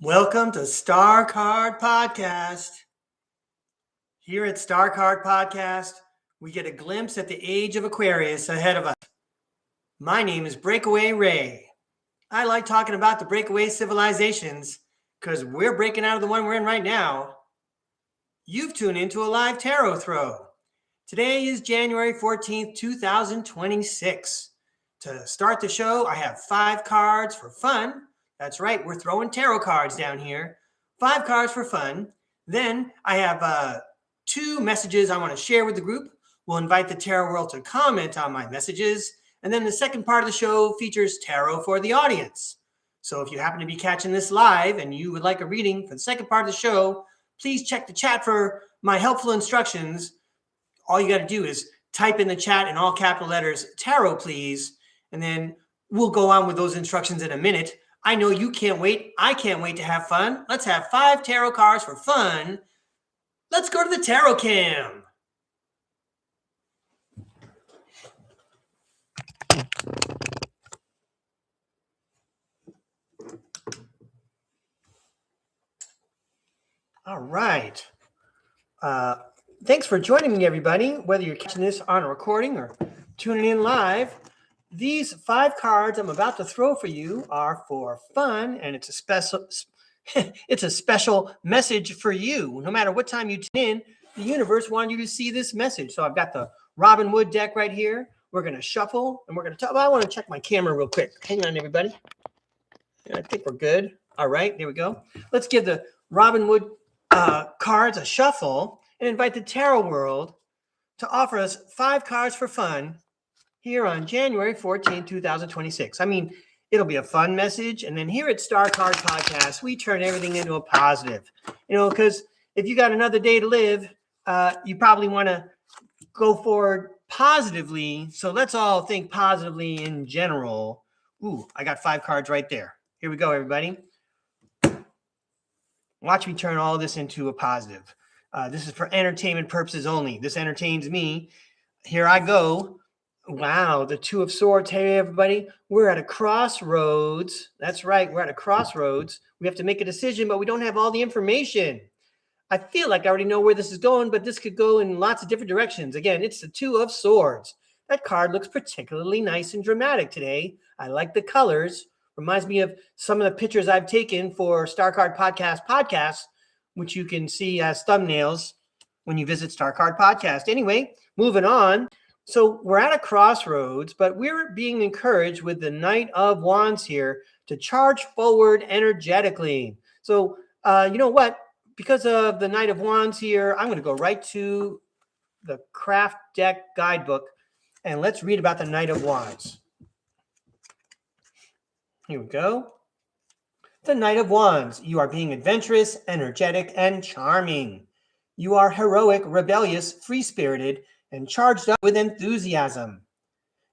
Welcome to STARCARD Podcast. Here at STARCARD Podcast, we get a glimpse at the age of Aquarius ahead of us. My name is Breakaway Ray. I like talking about the breakaway civilizations because we're breaking out of the one we're in right now. You've tuned into a live tarot throw. Today is January 14th, 2026. To start the show, I have 5 cards for fun. That's right, we're throwing tarot cards down here. 5 cards for fun. Then I have 2 messages I want to share with the group. We'll invite the tarot world to comment on my messages. And then the second part of the show features tarot for the audience. So if you happen to be catching this live and you would like a reading for the second part of the show, please check the chat for my helpful instructions. All you got to do is type in the chat in all capital letters, tarot, please. And then we'll go on with those instructions in a minute. I know you can't wait. I can't wait to have fun. Let's have 5 tarot cards for fun. Let's go to the tarot cam. All right. Thanks for joining me, everybody, whether you're catching this on a recording or tuning in live. These 5 cards I'm about to throw for you are for fun, and it's a special message for you. No matter what time you tune in, the universe wanted you to see this message. So I've got the Robin Hood deck right here. We're going to shuffle, and we're going to talk. I want to check my camera real quick. Hang on, everybody. I think we're good. All right, there we go. Let's give the Robin Hood cards a shuffle and invite the tarot world to offer us 5 cards for fun here on January 14, 2026. I mean, it'll be a fun message. And then here at StarCard Podcast, we turn everything into a positive. Because if you got another day to live, you probably want to go forward positively. So let's all think positively in general. Ooh, I got 5 cards right there. Here we go, everybody. Watch me turn all this into a positive. This is for entertainment purposes only. This entertains me. Here I go. Wow, the 2 of Swords. Hey, everybody. We're at a crossroads. That's right. We're at a crossroads. We have to make a decision, but we don't have all the information. I feel like I already know where this is going, but this could go in lots of different directions. Again, it's the 2 of Swords. That card looks particularly nice and dramatic today. I like the colors. Reminds me of some of the pictures I've taken for StarCard podcasts, which you can see as thumbnails when you visit StarCard Podcast. Anyway, moving on. So we're at a crossroads, but we're being encouraged with the Knight of Wands here to charge forward energetically. So you know what? Because of the Knight of Wands here, I'm going to go right to the Craft Deck Guidebook, and let's read about the Knight of Wands. Here we go. The Knight of Wands. You are being adventurous, energetic, and charming. You are heroic, rebellious, free-spirited, and charged up with enthusiasm.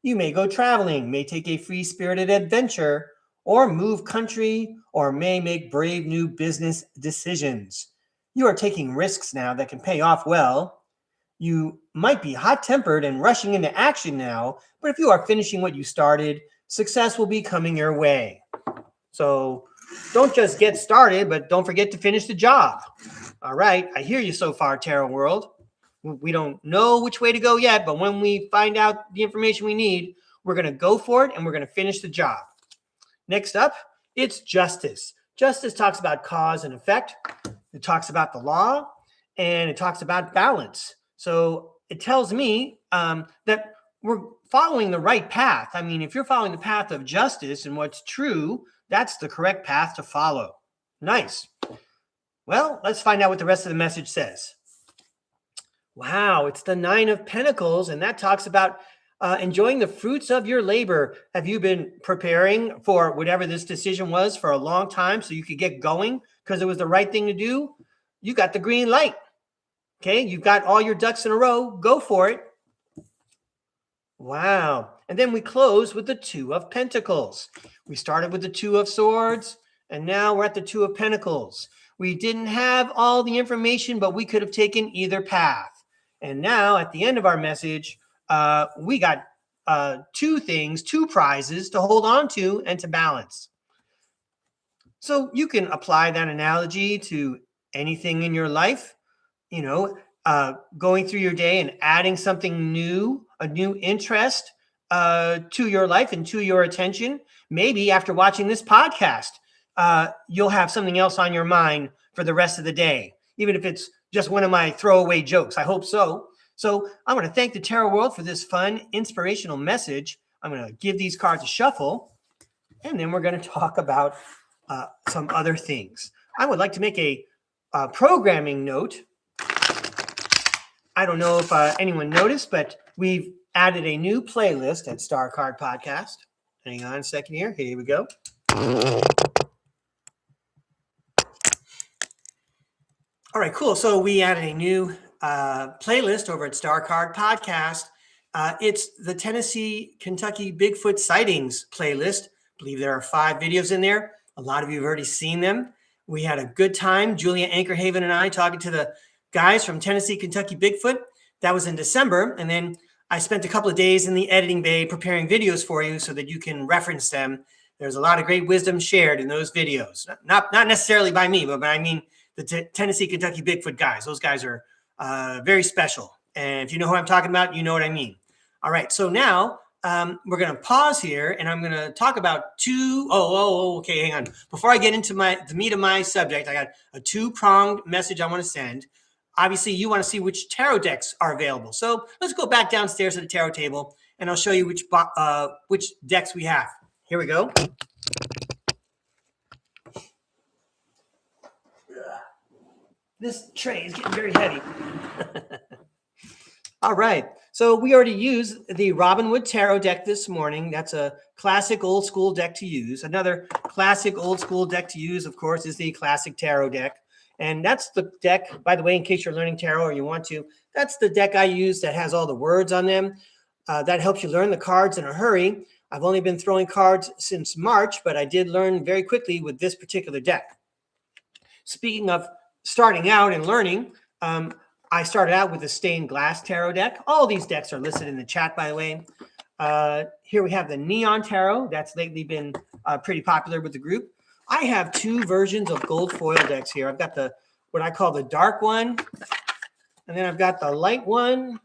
You may go traveling, may take a free-spirited adventure, or move country, or may make brave new business decisions. You are taking risks now that can pay off well. You might be hot-tempered and rushing into action now, but if you are finishing what you started, success will be coming your way. So don't just get started, but don't forget to finish the job. All right, I hear you so far, Tarot World. We don't know which way to go yet, but when we find out the information we need, we're going to go for it and we're going to finish the job. Next up, it's justice. Justice talks about cause and effect. It talks about the law, and it talks about balance. So it tells me that we're following the right path. I mean, if you're following the path of justice and what's true, that's the correct path to follow. Nice. Well, let's find out what the rest of the message says. Wow, it's the 9 of Pentacles, and that talks about enjoying the fruits of your labor. Have you been preparing for whatever this decision was for a long time so you could get going because it was the right thing to do? You got the green light. Okay, you've got all your ducks in a row. Go for it. Wow. And then we close with the 2 of Pentacles. We started with the 2 of Swords, and now we're at the 2 of Pentacles. We didn't have all the information, but we could have taken either path. And now at the end of our message, we got 2 prizes to hold on to and to balance. So you can apply that analogy to anything in your life, going through your day and adding something new, a new interest to your life and to your attention. Maybe after watching this podcast, you'll have something else on your mind for the rest of the day, even if it's just one of my throwaway jokes. I hope so. So I want to thank the tarot world for this fun, inspirational message. I'm going to give these cards a shuffle, and then we're going to talk about some other things. I would like to make a programming note. I don't know if anyone noticed, but we've added a new playlist at StarCard Podcast. Hang on a second here. Here we go. All right, cool. So we added a new playlist over at StarCard Podcast. It's the Tennessee, Kentucky Bigfoot sightings playlist. I believe there are 5 videos in there. A lot of you have already seen them. We had a good time, Julia Anchorhaven and I, talking to the guys from Tennessee, Kentucky Bigfoot. That was in December. And then I spent a couple of days in the editing bay preparing videos for you so that you can reference them. There's a lot of great wisdom shared in those videos. Not necessarily by me, but I mean the Tennessee, Kentucky Bigfoot guys. Those guys are very special. And if you know who I'm talking about, you know what I mean. All right. So now we're going to pause here, and I'm going to talk about okay, hang on. Before I get into the meat of my subject, I got a 2-pronged message I want to send. Obviously, you want to see which tarot decks are available. So let's go back downstairs to the tarot table, and I'll show you which decks we have. Here we go. This tray is getting very heavy. All right. So we already used the Robin Hood Tarot deck this morning. That's a classic old school deck to use. Another classic old school deck to use, of course, is the Classic Tarot deck. And that's the deck, by the way, in case you're learning tarot or you want to, that's the deck I use that has all the words on them. That helps you learn the cards in a hurry. I've only been throwing cards since March, but I did learn very quickly with this particular deck. Speaking of starting out and learning, I started out with the Stained Glass Tarot deck. All these decks are listed in the chat, by the way. Here we have the Neon Tarot. That's lately been pretty popular with the group. I have 2 versions of gold foil decks here. I've got what I call the dark one, and then I've got the light one.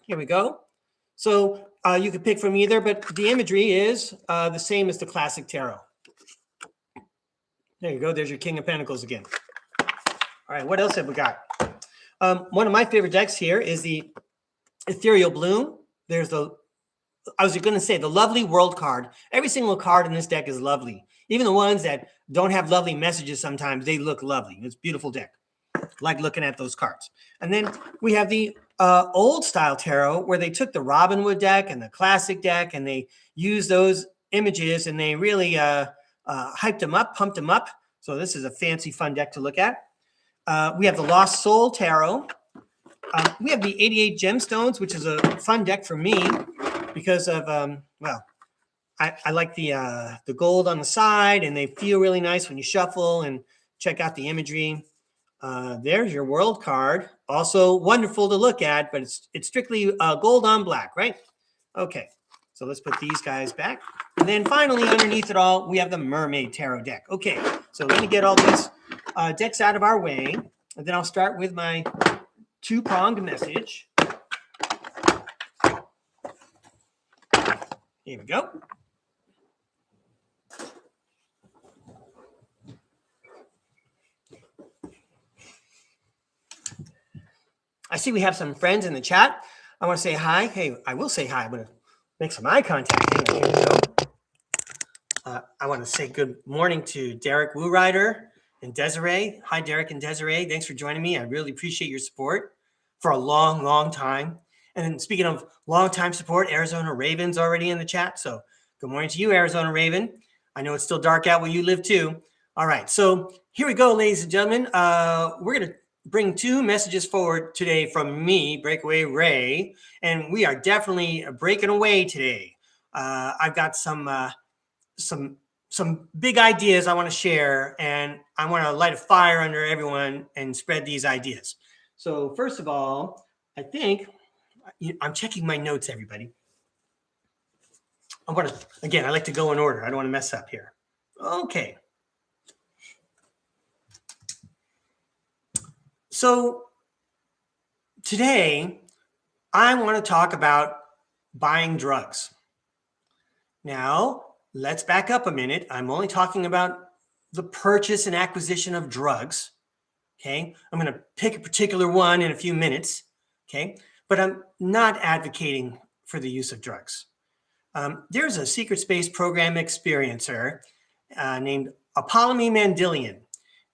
Here we go. So you can pick from either, but the imagery is the same as the Classic Tarot. There you go. There's your King of Pentacles again. All right, what else have we got? One of my favorite decks here is the Ethereal Bloom. There's I was going to say the Lovely World card. Every single card in this deck is lovely. Even the ones that don't have lovely messages sometimes, they look lovely. It's a beautiful deck. I like looking at those cards. And then we have the old style tarot where they took the Robin Hood deck and the classic deck and they used those images and they really hyped them up, pumped them up. So this is a fancy, fun deck to look at. We have the Lost Soul Tarot. We have the 88 Gemstones, which is a fun deck for me because of, I like the gold on the side, and they feel really nice when you shuffle and check out the imagery. There's your World card. Also wonderful to look at, but it's strictly gold on black, right? Okay, so let's put these guys back. And then finally, underneath it all, we have the Mermaid Tarot deck. Okay, so let me get all these decks out of our way, and then I'll start with my 2-pronged message. Here we go. I see we have some friends in the chat. I want to say hi. Hey, I will say hi. I'm going to make some eye contact. Here we go. I want to say good morning to Derek Woorider and Desiree. Hi, Derek and Desiree. Thanks for joining me. I really appreciate your support for a long, long time. And speaking of long-time support, Arizona Raven's already in the chat. So good morning to you, Arizona Raven. I know it's still dark out where you live too. All right, so here we go, ladies and gentlemen. We're going to bring 2 messages forward today from me, Breakaway Ray, and we are definitely breaking away today. I've got some big ideas I want to share, and I want to light a fire under everyone and spread these ideas. So first of all, I think I'm checking my notes, everybody. I like to go in order. I don't want to mess up here. Okay. So today, I want to talk about buying drugs. Now, let's back up a minute. I'm only talking about the purchase and acquisition of drugs. Okay, I'm going to pick a particular one in a few minutes. Okay, but I'm not advocating for the use of drugs. There's a secret space program experiencer named Apollonie Mandilian.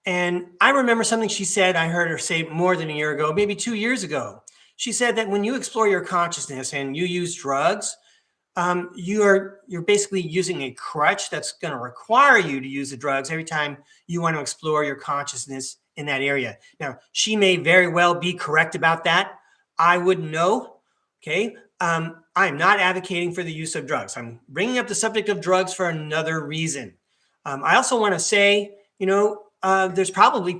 And I remember something she said, I heard her say more than a year ago, maybe 2 years ago. She said that when you explore your consciousness and you use drugs, you're basically using a crutch that's going to require you to use the drugs every time you want to explore your consciousness in that area. Now, she may very well be correct about that. I wouldn't know. Okay. I'm not advocating for the use of drugs. I'm bringing up the subject of drugs for another reason. I also want to say, there's probably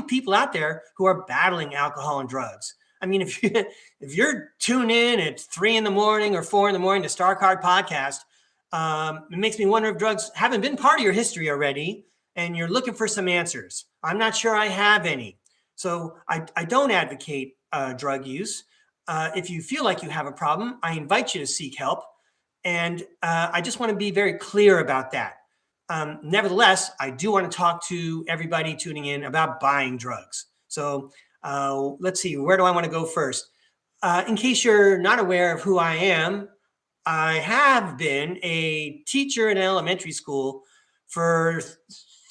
people out there who are battling alcohol and drugs. I mean, if you're tuned in at 3 a.m. or 4 a.m. to STARCARD podcast, it makes me wonder if drugs haven't been part of your history already, and you're looking for some answers. I'm not sure I have any, so I don't advocate drug use. If you feel like you have a problem, I invite you to seek help, and I just want to be very clear about that. Nevertheless, I do want to talk to everybody tuning in about buying drugs. So let's see, where do I want to go first? In case you're not aware of who I am, I have been a teacher in an elementary school for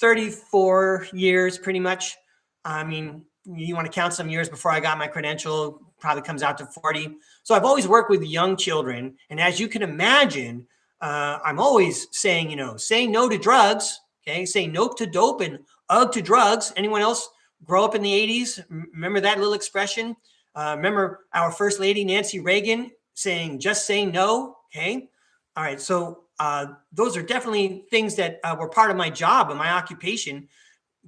34 years, pretty much. I mean, you want to count some years before I got my credential, probably comes out to 40. So I've always worked with young children. And as you can imagine, I'm always saying, say no to drugs, okay? Say no to dope and ugh to drugs. Anyone else grow up in the 80s? Remember that little expression? Remember our First Lady, Nancy Reagan, saying, just say no, okay? All right, so those are definitely things that were part of my job and my occupation,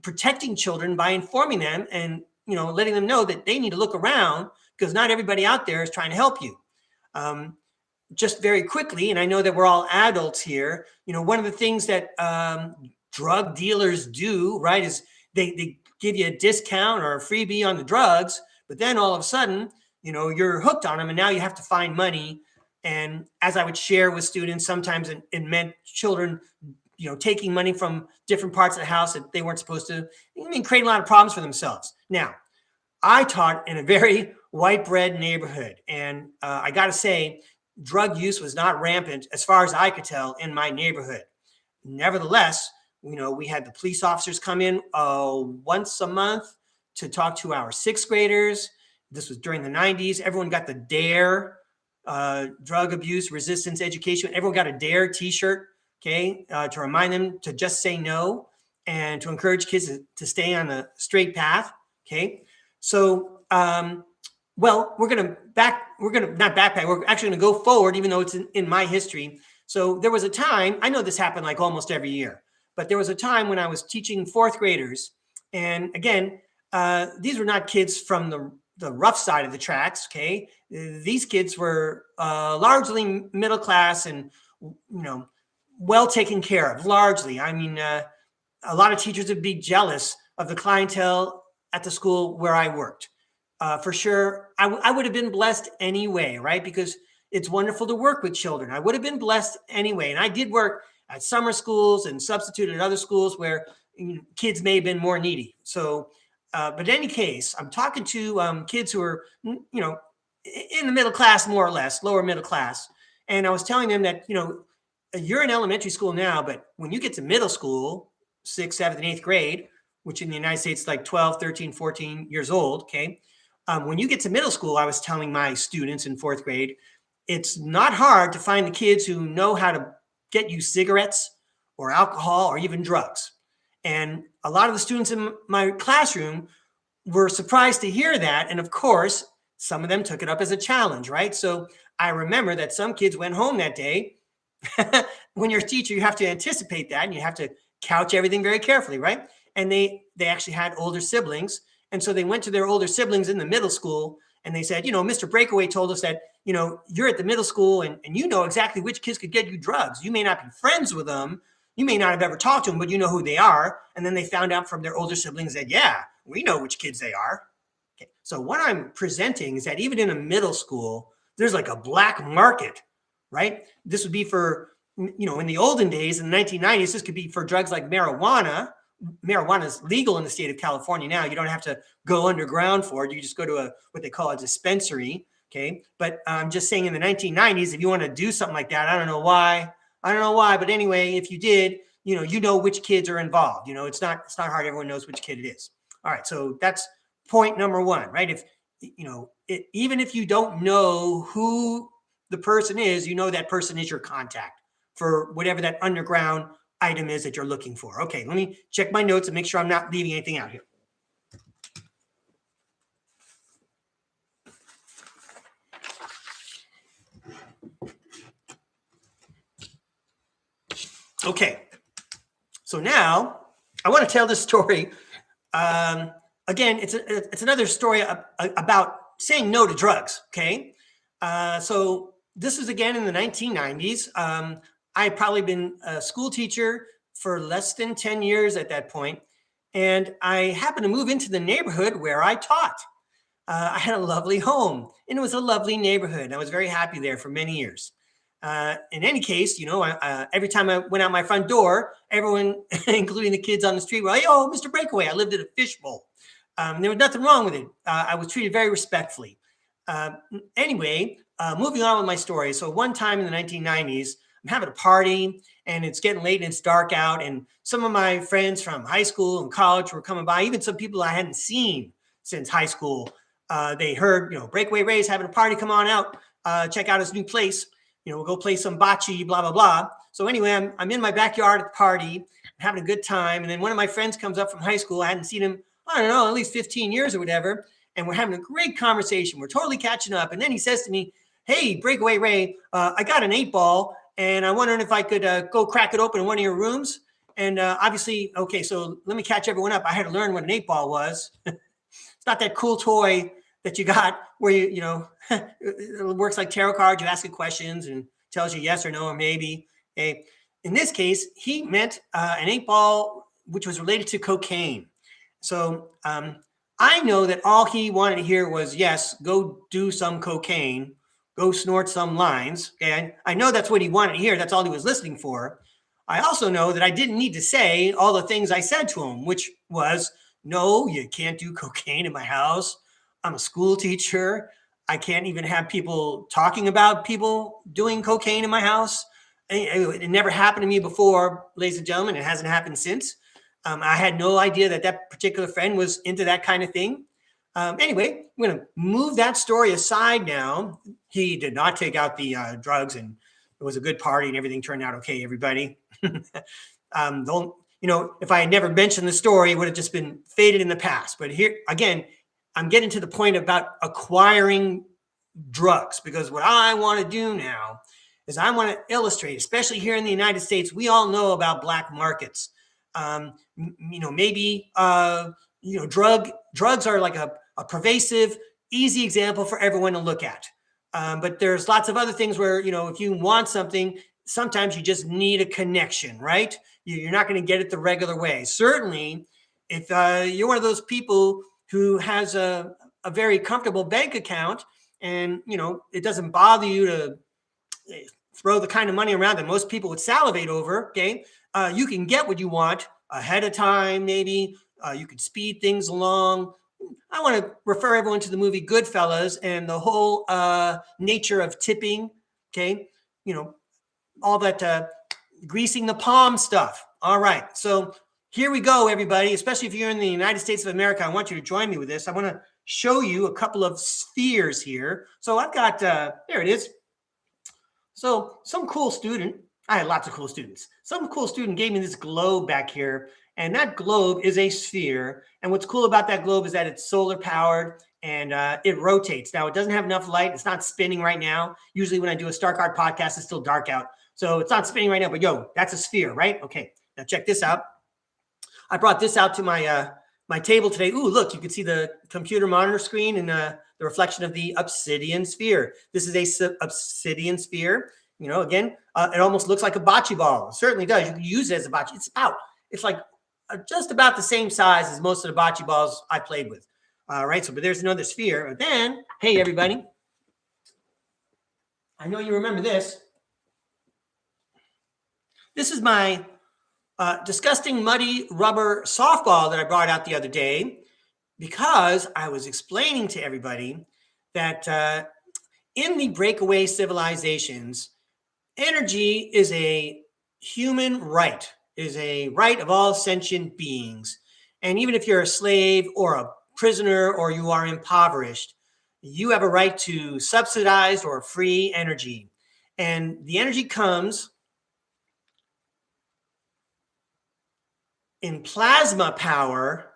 protecting children by informing them and, letting them know that they need to look around because not everybody out there is trying to help you. Just very quickly, and I know that we're all adults here, one of the things that drug dealers do, right, is they give you a discount or a freebie on the drugs, but then all of a sudden, you're hooked on them, and now you have to find money. And as I would share with students, sometimes it meant children, taking money from different parts of the house that they weren't supposed to, creating a lot of problems for themselves. Now, I taught in a very white bread neighborhood, and I got to say, drug use was not rampant as far as I could tell in my neighborhood. Nevertheless, we had the police officers come in once a month to talk to our 6th graders. This was during the 90s. Everyone got the DARE, drug abuse resistance education. Everyone got a DARE t-shirt, okay, to remind them to just say no and to encourage kids to stay on the straight path, okay? So, we're actually going to go forward, even though it's in my history. So there was a time, I know this happened like almost every year, but there was a time when I was teaching 4th graders. And again, these were not kids from the rough side of the tracks, okay? These kids were largely middle class and, well taken care of, largely. I mean, a lot of teachers would be jealous of the clientele at the school where I worked. For sure, I would have been blessed anyway, right? Because it's wonderful to work with children. I would have been blessed anyway. And I did work at summer schools and substituted at other schools where kids may have been more needy. So, but in any case, I'm talking to kids who are, in the middle class, more or less, lower middle class. And I was telling them that, you're in elementary school now, but when you get to middle school, 6th, 7th, and 8th grade, which in the United States is like 12, 13, 14 years old, okay? When you get to middle school, I was telling my students in 4th grade, it's not hard to find the kids who know how to get you cigarettes or alcohol or even drugs. And a lot of the students in my classroom were surprised to hear that. And of course, some of them took it up as a challenge, right? So I remember that some kids went home that day. When you're a teacher, you have to anticipate that and you have to couch everything very carefully, right? And they actually had older siblings. And so they went to their older siblings in the middle school and they said, Mr. Breakaway told us that, you're at the middle school and you know exactly which kids could get you drugs. You may not be friends with them, You may not have ever talked to them, but you know who they are. And then they found out from their older siblings that, yeah, we know which kids they are. Okay. So what I'm presenting is that even in a middle school, there's like a black market, right? This would be for, in the olden days, in the 1990s, this could be for drugs like marijuana. Marijuana is legal in the state of California now. You don't have to go underground for it. You just go to what they call a dispensary. Okay. But I'm just saying in the 1990s, if you want to do something like that, I don't know why, but anyway, if you did, you know which kids are involved. It's not hard. Everyone knows which kid it is. All right. So that's point number one, right? If, even if you don't know who the person is, that person is your contact for whatever that underground item is that you're looking for. Okay. Let me check my notes and make sure I'm not leaving anything out here. Okay, so now I want to tell this story. Again, it's another story about saying no to drugs. Okay, so this is again in the 1990s. I had probably been a school teacher for less than 10 years at that point, and I happened to move into the neighborhood where I taught. I had a lovely home, and it was a lovely neighborhood. I was very happy there for many years. In any case, every time I went out my front door, everyone, including the kids on the street, were like, "Oh, Mr. Breakaway." I lived at a fishbowl. There was nothing wrong with it. I was treated very respectfully. Anyway, moving on with my story. So one time in the 1990s, I'm having a party, and it's getting late and it's dark out. And some of my friends from high school and college were coming by, even some people I hadn't seen since high school. They heard, Breakaway Ray's having a party. Come on out, check out his new place. We'll go play some bocce, blah, blah, blah. So anyway, I'm in my backyard at the party, having a good time. And then one of my friends comes up from high school. I hadn't seen him, I don't know, at least 15 years or whatever. And we're having a great conversation. We're totally catching up. And then he says to me, "Hey, Breakaway Ray, I got an 8-ball, and I'm wondering if I could go crack it open in one of your rooms." And obviously, okay, so let me catch everyone up. I had to learn what an 8-ball was. It's not that cool toy that you got where it works like tarot cards. You ask it questions and tells you yes or no or maybe. Okay. In this case, he meant an 8-ball, which was related to cocaine. So I know that all he wanted to hear was, yes, go do some cocaine, go snort some lines. Okay. I know that's what he wanted to hear. That's all he was listening for. I also know that I didn't need to say all the things I said to him, which was, no, you can't do cocaine in my house. I'm a school teacher. I can't even have people talking about people doing cocaine in my house. It never happened to me before, ladies and gentlemen. It hasn't happened since. I had no idea that particular friend was into that kind of thing. Anyway, I'm going to move that story aside now. He did not take out the drugs, and it was a good party, and everything turned out okay, everybody. If I had never mentioned the story, it would have just been faded in the past. But here, again, I'm getting to the point about acquiring drugs, because what I want to do now is I want to illustrate, especially here in the United States, we all know about black markets. Drugs are like a pervasive, easy example for everyone to look at. But there's lots of other things where, if you want something, sometimes you just need a connection, right? You're not going to get it the regular way. Certainly, if you're one of those people who has a very comfortable bank account, and it doesn't bother you to throw the kind of money around that most people would salivate over, okay, you can get what you want ahead of time. Maybe you could speed things along. I want to refer everyone to the movie Goodfellas and the whole nature of tipping. Okay, all that greasing the palm stuff. All right, so here we go, everybody, especially if you're in the United States of America. I want you to join me with this. I want to show you a couple of spheres here. So I've got, there it is. So some cool student, I had lots of cool students. Some cool student gave me this globe back here, and that globe is a sphere. And what's cool about that globe is that it's solar powered, and it rotates. Now, it doesn't have enough light. It's not spinning right now. Usually when I do a STARCARD podcast, it's still dark out. So it's not spinning right now, but yo, that's a sphere, right? Okay, now check this out. I brought this out to my my table today. Ooh, look, you can see the computer monitor screen and the reflection of the obsidian sphere. This is a obsidian sphere. Again, it almost looks like a bocce ball. It certainly does. You can use it as a bocce. It's like just about the same size as most of the bocce balls I played with. All right. But there's another sphere. And then, hey, everybody, I know you remember this. This is my disgusting muddy rubber softball that I brought out the other day because I was explaining to everybody that in the breakaway civilizations, energy is a human right, is a right of all sentient beings. And even if you're a slave or a prisoner or you are impoverished, you have a right to subsidized or free energy. And the energy comes in plasma power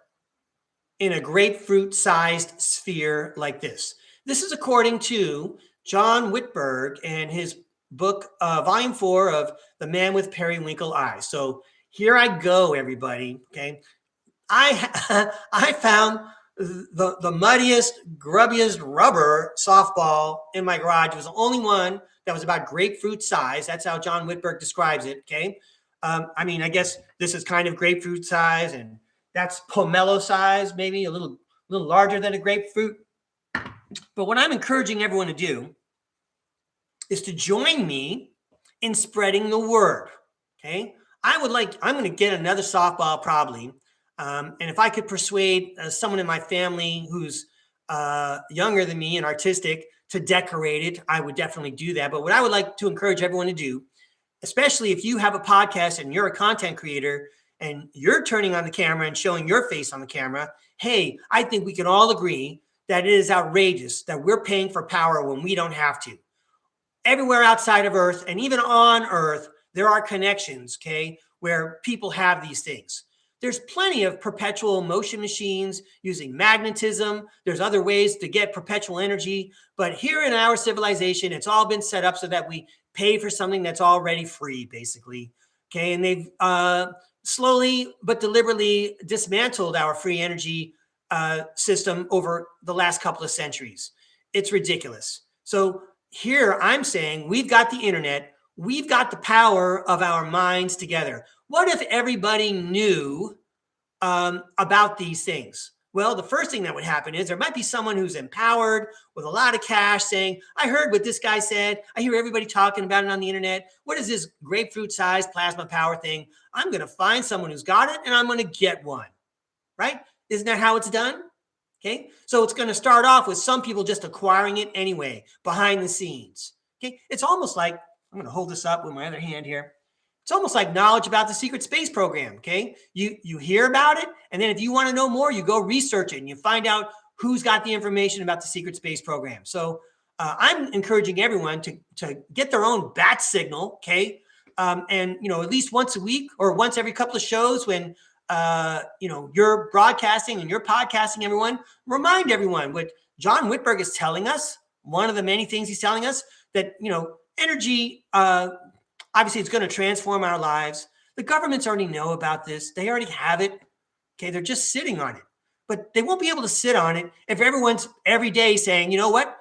in a grapefruit-sized sphere like this. This is according to John Whitberg and his book, volume 4 of The Man with Periwinkle Eyes. So here I go, everybody. Okay, I found the muddiest, grubbiest rubber softball in my garage. It was the only one that was about grapefruit size. That's how John Whitberg describes it. Okay, I guess this is kind of grapefruit size, and that's pomelo size, maybe a little larger than a grapefruit. But what I'm encouraging everyone to do is to join me in spreading the word. Okay, I'm going to get another softball probably. And if I could persuade someone in my family who's younger than me and artistic to decorate it, I would definitely do that. But what I would like to encourage everyone to do, especially if you have a podcast and you're a content creator and you're turning on the camera and showing your face on the camera, hey, I think we can all agree that it is outrageous that we're paying for power when we don't have to. Everywhere outside of Earth and even on Earth, there are connections, okay, where people have these things. There's plenty of perpetual motion machines using magnetism. There's other ways to get perpetual energy. But here in our civilization, it's all been set up so that we pay for something that's already free, basically. Okay, and they've slowly but deliberately dismantled our free energy system over the last couple of centuries. It's ridiculous. So here I'm saying we've got the internet. We've got the power of our minds together. What if everybody knew about these things? Well, the first thing that would happen is there might be someone who's empowered with a lot of cash saying, I heard what this guy said. I hear everybody talking about it on the internet. What is this grapefruit-sized plasma power thing? I'm going to find someone who's got it and I'm going to get one, right? Isn't that how it's done? Okay, so it's going to start off with some people just acquiring it anyway, behind the scenes. Okay, it's almost like, I'm going to hold this up with my other hand here. It's almost like knowledge about the secret space program, okay? You hear about it, and then if you want to know more, you go research it, and you find out who's got the information about the secret space program. So I'm encouraging everyone to get their own bat signal, okay? And, at least once a week or once every couple of shows when, you're broadcasting and you're podcasting, everyone, remind everyone what John Whitberg is telling us. One of the many things he's telling us that, energy, obviously it's going to transform our lives. The governments already know about this. They already have it. Okay. They're just sitting on it, but they won't be able to sit on it if everyone's every day saying, you know what?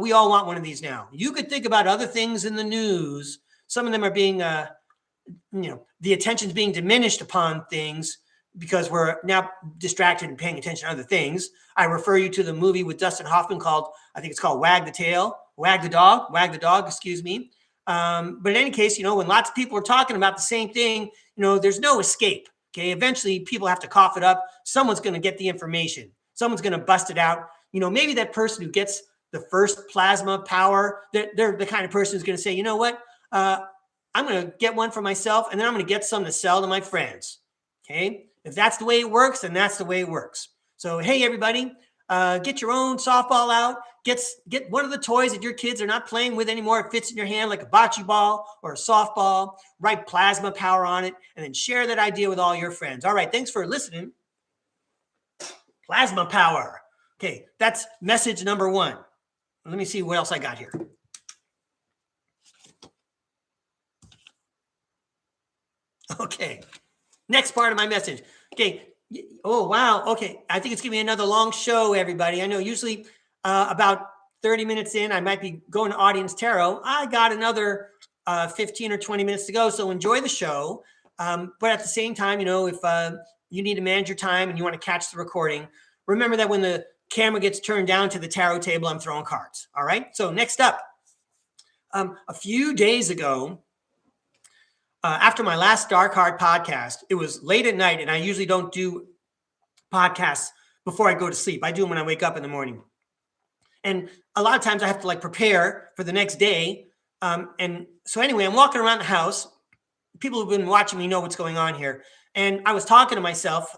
We all want one of these now. You could think about other things in the news. Some of them are being, the attention's being diminished upon things because we're now distracted and paying attention to other things. I refer you to the movie with Dustin Hoffman I think it's called Wag the Dog, excuse me. But in any case, when lots of people are talking about the same thing, there's no escape. Okay. Eventually people have to cough it up. Someone's going to get the information. Someone's going to bust it out. Maybe that person who gets the first plasma power, they're the kind of person who's going to say, you know what? I'm going to get one for myself and then I'm going to get some to sell to my friends. Okay. If that's the way it works, then that's the way it works. So, hey, everybody, get your own softball out. Get one of the toys that your kids are not playing with anymore. It fits in your hand like a bocce ball or a softball. Write plasma power on it and then share that idea with all your friends. All right. Thanks for listening. Plasma power. Okay. That's message number 1. Let me see what else I got here. Okay. Next part of my message. Okay. Oh, wow. Okay. I think it's going to be another long show, everybody. I know usually about 30 minutes in. I might be going to Audience Tarot. I got another 15 or 20 minutes to go. So enjoy the show. But at the same time, you know, if you need to manage your time and you want to catch the recording, remember that when the camera gets turned down to the tarot table, I'm throwing cards. All right. So next up, a few days ago, after my last STARCARD podcast, it was late at night, and I usually don't do podcasts before I go to sleep. I do them when I wake up in the morning. And a lot of times I have to like prepare for the next day. And so anyway, I'm walking around the house. People who've been watching me know what's going on here. And I was talking to myself,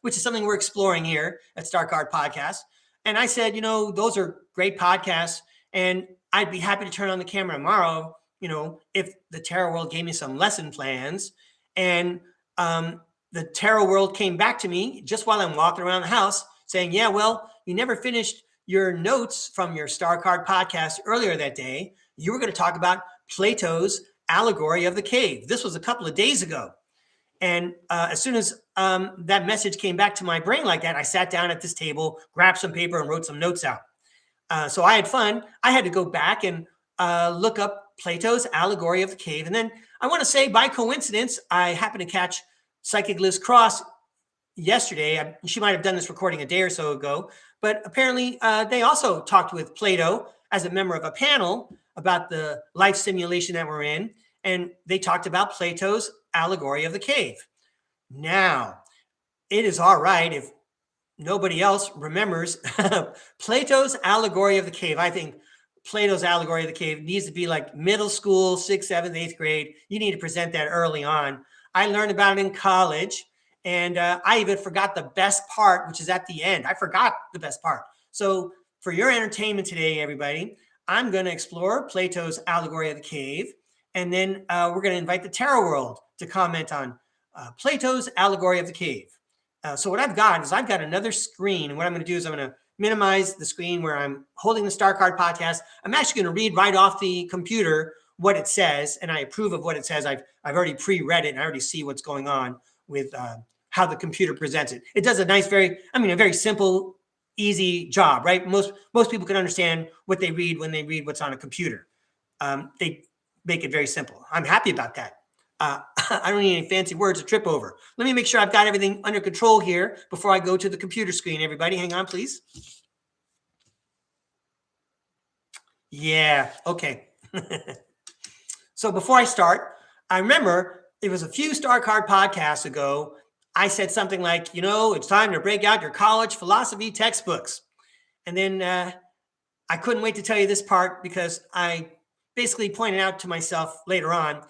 which is something we're exploring here at STARCARD Podcast. And I said, you know, those are great podcasts. And I'd be happy to turn on the camera tomorrow, you know, if the tarot world gave me some lesson plans. And the tarot world came back to me just while I'm walking around the house saying, yeah, well, you never finished your notes from your STARCARD podcast earlier that day. You were going to talk about Plato's Allegory of the Cave. This was a couple of days ago. And as soon as that message came back to my brain like that, I sat down at this table, grabbed some paper and wrote some notes out. So I had fun. I had to go back and look up Plato's Allegory of the Cave. And then I want to say by coincidence, I happened to catch Psychic Liz Cross yesterday. She might have done this recording a day or so ago, but apparently they also talked with Plato as a member of a panel about the life simulation that we're in. And they talked about Plato's Allegory of the Cave. Now, it is all right if nobody else remembers Plato's Allegory of the Cave. I think Plato's Allegory of the Cave needs to be like middle school, 6th, 7th, 8th grade. You need to present that early on. I learned about it in college, and I even forgot the best part, which is at the end. I forgot the best part. So for your entertainment today, everybody, I'm going to explore Plato's Allegory of the Cave, and then we're going to invite the tarot world to comment on Plato's Allegory of the Cave. So what I've got is I've got another screen, and what I'm going to do is I'm going to minimize the screen where I'm holding the STARCARD podcast. I'm actually going to read right off the computer what it says, and I approve of what it says. I've already pre-read it, and I already see what's going on with how the computer presents it. It does a nice, a very simple, easy job, right? Most people can understand what they read when they read what's on a computer. They make it very simple. I'm happy about that. I don't need any fancy words to trip over. Let me make sure I've got everything under control here before I go to the computer screen. Everybody, hang on, please. Yeah, okay. So before I start, I remember it was a few STARCARD podcasts ago, I said something like, you know, it's time to break out your college philosophy textbooks. And then I couldn't wait to tell you this part because I basically pointed out to myself later on,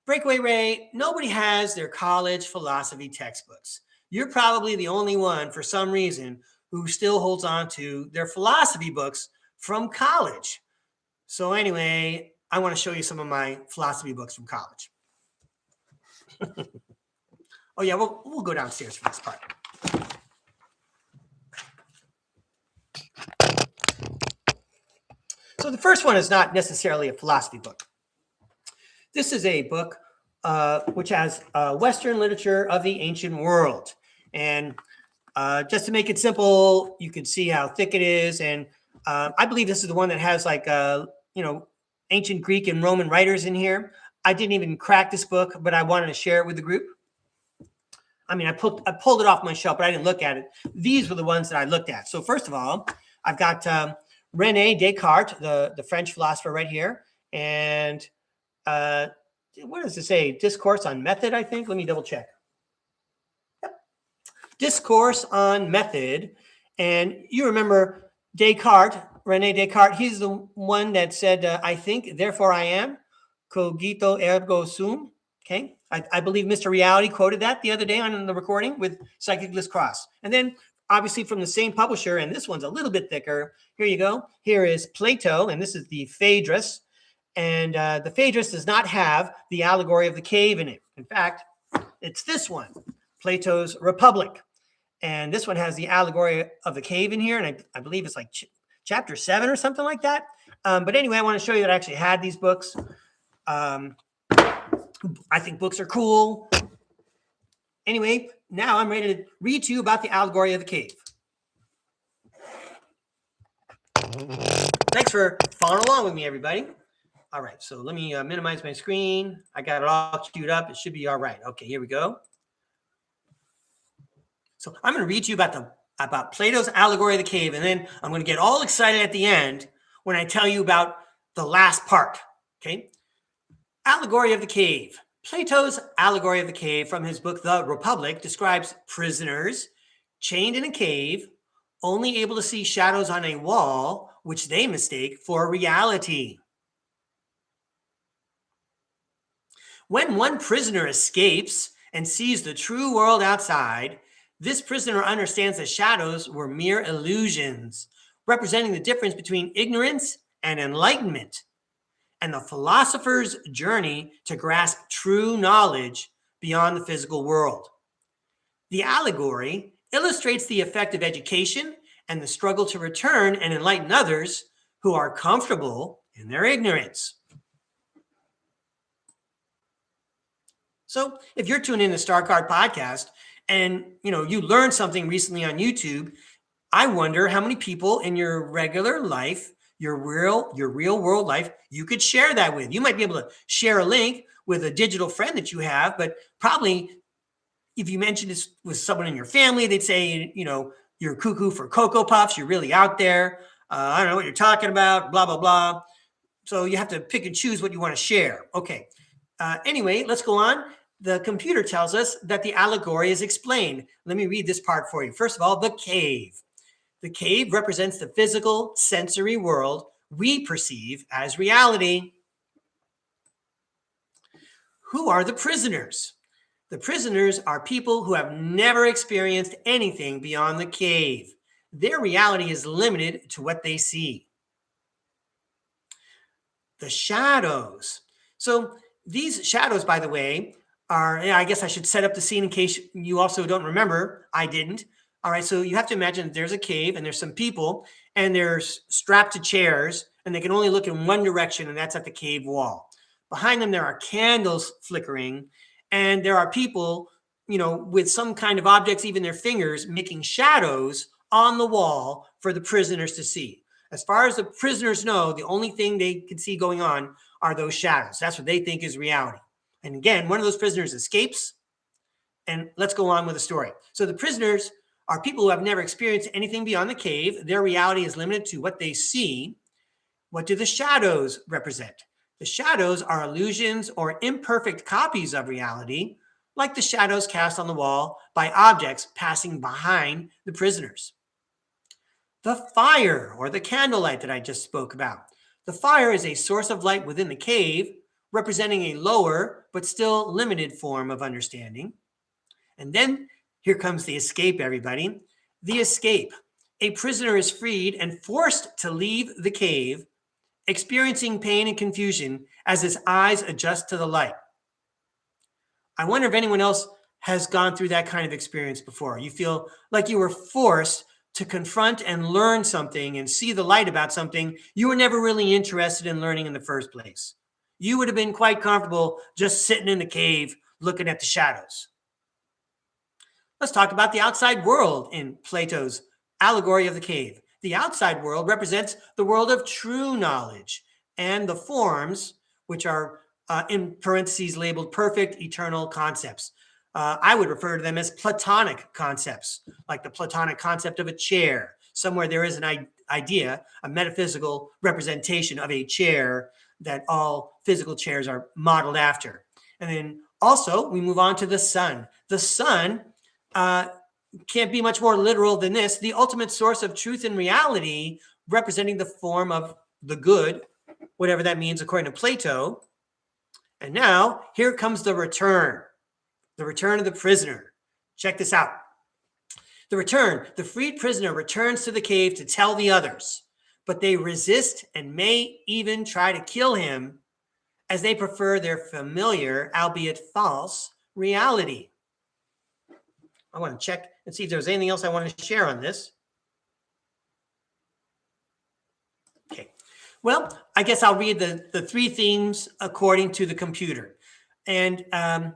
Breakaway Ray, nobody has their college philosophy textbooks. You're probably the only one for some reason who still holds on to their philosophy books from college. So anyway, I want to show you some of my philosophy books from college. Oh yeah, we'll go downstairs for this part. So the first one is not necessarily a philosophy book. This is a book which has Western literature of the ancient world. And just to make it simple, you can see how thick it is. And I believe this is the one that has like, ancient Greek and Roman writers in here. I didn't even crack this book, but I wanted to share it with the group. I mean, I pulled it off my shelf, but I didn't look at it. These were the ones that I looked at. So first of all, I've got René Descartes, the French philosopher right here. And what does it say? Discourse on Method, I think. Let me double check. Yep. Discourse on Method. And you remember Descartes, René Descartes, he's the one that said, I think, therefore I am, cogito ergo sum. Okay. I believe Mr. Reality quoted that the other day on the recording with Psychic Liz Cross. And then obviously from the same publisher, and this one's a little bit thicker. Here you go. Here is Plato, and this is the Phaedrus. And the Phaedrus does not have the Allegory of the Cave in it. In fact, it's this one, Plato's Republic. And this one has the Allegory of the Cave in here. And I believe it's like chapter 7 or something like that. But anyway, I want to show you that I actually had these books. I think books are cool. Anyway, now I'm ready to read to you about the Allegory of the Cave. Thanks for following along with me, everybody. All right, so let me minimize my screen. I got it all queued up. It should be all right. Okay, here we go. So I'm going to read to you about Plato's Allegory of the Cave, and then I'm going to get all excited at the end when I tell you about the last part. Okay, Allegory of the Cave. Plato's Allegory of the Cave from his book The Republic describes prisoners chained in a cave, only able to see shadows on a wall, which they mistake for reality. When one prisoner escapes and sees the true world outside, this prisoner understands that shadows were mere illusions, representing the difference between ignorance and enlightenment, and the philosopher's journey to grasp true knowledge beyond the physical world. The allegory illustrates the effect of education and the struggle to return and enlighten others who are comfortable in their ignorance. So if you're tuning in to STARCARD podcast and you learned something recently on YouTube, I wonder how many people in your regular life, your real world life, you could share that with. You might be able to share a link with a digital friend that you have, but probably if you mentioned this with someone in your family, they'd say, you're cuckoo for Cocoa Puffs. You're really out there. I don't know what you're talking about, blah, blah, blah. So you have to pick and choose what you want to share. Okay. Anyway, let's go on. The computer tells us that the allegory is explained. Let me read this part for you. First of all, the cave. The cave represents the physical, sensory world we perceive as reality. Who are the prisoners? The prisoners are people who have never experienced anything beyond the cave. Their reality is limited to what they see. The shadows. So these shadows, by the way, I guess I should set up the scene in case you also don't remember. I didn't. All right, so you have to imagine that there's a cave and there's some people and they're strapped to chairs and they can only look in one direction, and that's at the cave wall. Behind them, there are candles flickering, and there are people, with some kind of objects, even their fingers, making shadows on the wall for the prisoners to see. As far as the prisoners know, the only thing they can see going on are those shadows. That's what they think is reality. And again, one of those prisoners escapes, and let's go on with the story. So the prisoners are people who have never experienced anything beyond the cave. Their reality is limited to what they see. What do the shadows represent? The shadows are illusions or imperfect copies of reality, like the shadows cast on the wall by objects passing behind the prisoners. The fire, or the candlelight that I just spoke about. The fire is a source of light within the cave, representing a lower but still limited form of understanding. And then here comes the escape, everybody. The escape. A prisoner is freed and forced to leave the cave, experiencing pain and confusion as his eyes adjust to the light. I wonder if anyone else has gone through that kind of experience before. You feel like you were forced to confront and learn something and see the light about something you were never really interested in learning in the first place. You would have been quite comfortable just sitting in the cave looking at the shadows. Let's talk about the outside world in Plato's Allegory of the Cave. The outside world represents the world of true knowledge and the forms, which are in parentheses labeled perfect eternal concepts. I would refer to them as Platonic concepts, like the Platonic concept of a chair. Somewhere there is an idea, a metaphysical representation of a chair that all physical chairs are modeled after. And then also we move on to the sun. The sun can't be much more literal than this. The ultimate source of truth and reality, representing the form of the good, whatever that means according to Plato. And now here comes the return of the prisoner. Check this out. The freed prisoner returns to the cave to tell the others, but they resist and may even try to kill him as they prefer their familiar, albeit false, reality. I want to check and see if there's anything else I want to share on this. Okay. Well, I guess I'll read the three themes according to the computer. And I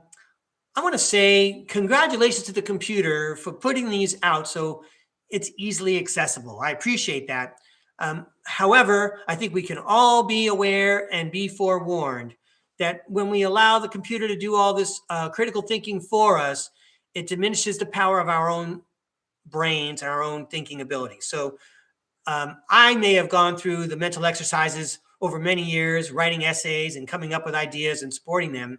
want to say congratulations to the computer for putting these out so it's easily accessible. I appreciate that. However, I think we can all be aware and be forewarned that when we allow the computer to do all this critical thinking for us, it diminishes the power of our own brains, our own thinking ability. So I may have gone through the mental exercises over many years, writing essays and coming up with ideas and supporting them.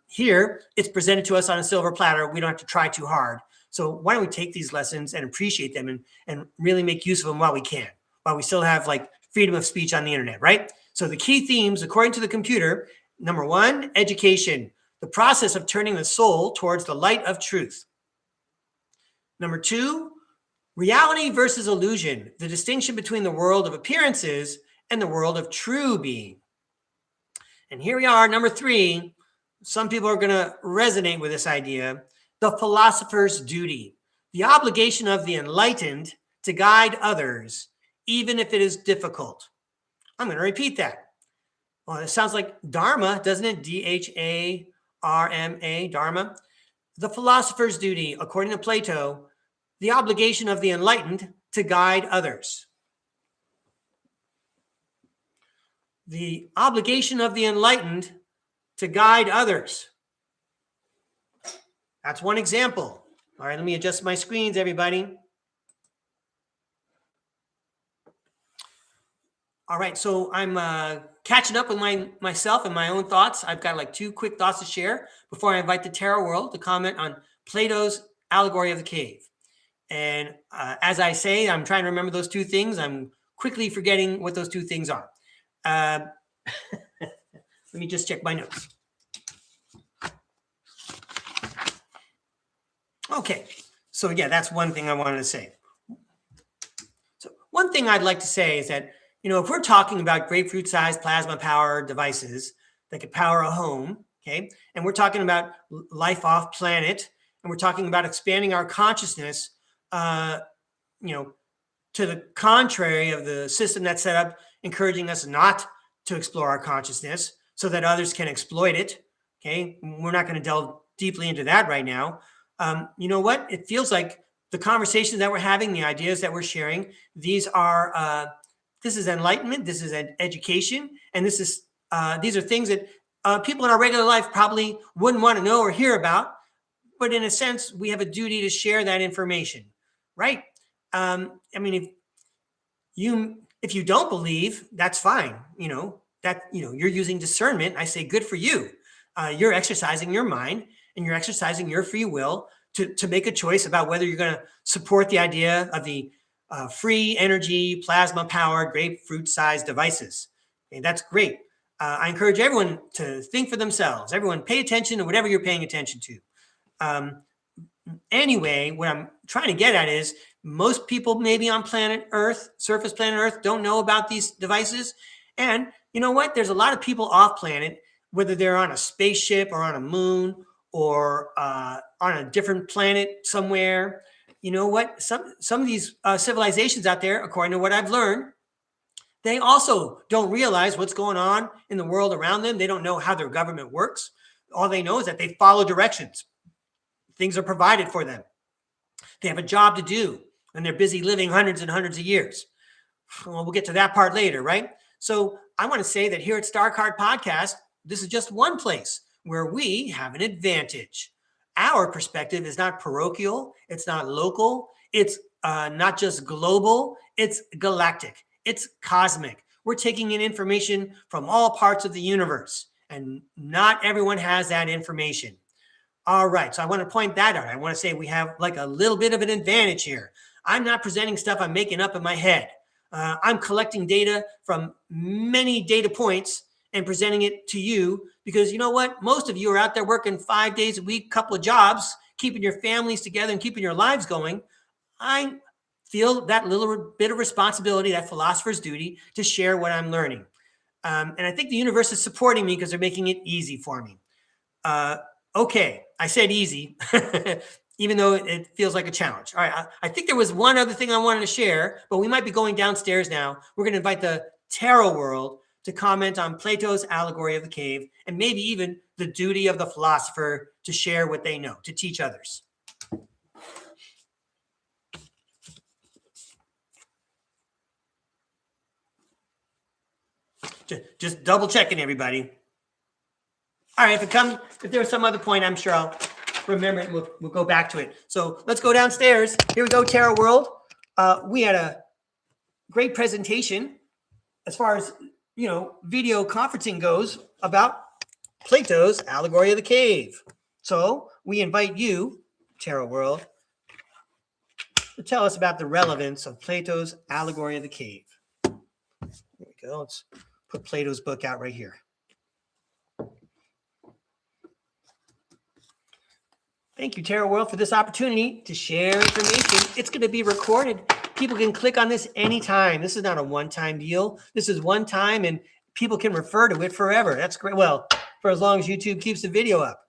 Here, it's presented to us on a silver platter. We don't have to try too hard. So why don't we take these lessons and appreciate them and really make use of them while we can, while we still have like freedom of speech on the internet, right? So the key themes, according to the computer, number one, education, the process of turning the soul towards the light of truth. Number two, reality versus illusion, the distinction between the world of appearances and the world of true being. And here we are, number three. Some people are going to resonate with this idea. The philosopher's duty, the obligation of the enlightened to guide others, even if it is difficult. I'm going to repeat that. Well, it sounds like Dharma, doesn't it? D-H-A-R-M-A, Dharma. The philosopher's duty, according to Plato, the obligation of the enlightened to guide others. The obligation of the enlightened to guide others. That's one example. All right, let me adjust my screens, everybody. All right, so I'm catching up with myself and my own thoughts. I've got like two quick thoughts to share before I invite the tarot world to comment on Plato's Allegory of the Cave. And as I say, I'm trying to remember those two things. I'm quickly forgetting what those two things are. Let me just check my notes. Okay, so yeah, that's one thing I wanted to say. So one thing I'd like to say is that, you know, if we're talking about grapefruit-sized plasma-powered devices that could power a home, okay, and we're talking about life off planet, and we're talking about expanding our consciousness, you know, to the contrary of the system that's set up, encouraging us not to explore our consciousness so that others can exploit it, okay? We're not going to delve deeply into that right now. You know what? It feels like the conversations that we're having, the ideas that we're sharing, these are, this is enlightenment, this is education, and this is, these are things that people in our regular life probably wouldn't want to know or hear about, but in a sense, we have a duty to share that information, right? I mean, if you don't believe, that's fine. You know, you're using discernment. I say, good for you. You're exercising your mind and you're exercising your free will to make a choice about whether you're going to support the idea of the free energy, plasma powered, grapefruit sized devices. Okay, that's great. I encourage everyone to think for themselves. Everyone pay attention to whatever you're paying attention to. Anyway, what I'm trying to get at is most people maybe on planet Earth, surface planet Earth, don't know about these devices. And you know what? There's a lot of people off planet, whether they're on a spaceship or on a moon or on a different planet somewhere. You know what? Some of these civilizations out there, according to what I've learned, they also don't realize what's going on in the world around them. They don't know how their government works. All they know is that they follow directions. Things are provided for them. They have a job to do, and they're busy living hundreds and hundreds of years. Well, we'll get to that part later, right? So I want to say that here at StarCard Podcast, this is just one place where we have an advantage. Our perspective is not parochial. It's not local. It's not just global. It's galactic. It's cosmic. We're taking in information from all parts of the universe, and not everyone has that information. All right, so I want to point that out. I want to say we have like a little bit of an advantage here. I'm not presenting stuff I'm making up in my head. I'm collecting data from many data points and presenting it to you because you know what? Most of you are out there working 5 days a week, couple of jobs, keeping your families together and keeping your lives going. I feel that little bit of responsibility, that philosopher's duty to share what I'm learning. And I think the universe is supporting me because they're making it easy for me. Okay, I said easy, even though it feels like a challenge. All right, I think there was one other thing I wanted to share, but we might be going downstairs now. We're going to invite the tarot world to comment on Plato's Allegory of the Cave, and maybe even the duty of the philosopher to share what they know, to teach others. Just double checking, everybody. All right, if there's some other point, I'm sure I'll remember it. We'll go back to it. So let's go downstairs. Here we go, Tarot World. We had a great presentation as far as, video conferencing goes about Plato's Allegory of the Cave. So we invite you, Tarot World, to tell us about the relevance of Plato's Allegory of the Cave. There we go. Let's put Plato's book out right here. Thank you, Tarot World, for this opportunity to share information. It's going to be recorded. People can click on this anytime. This is not a one-time deal. This is one time, and people can refer to it forever. That's great. Well, for as long as YouTube keeps the video up,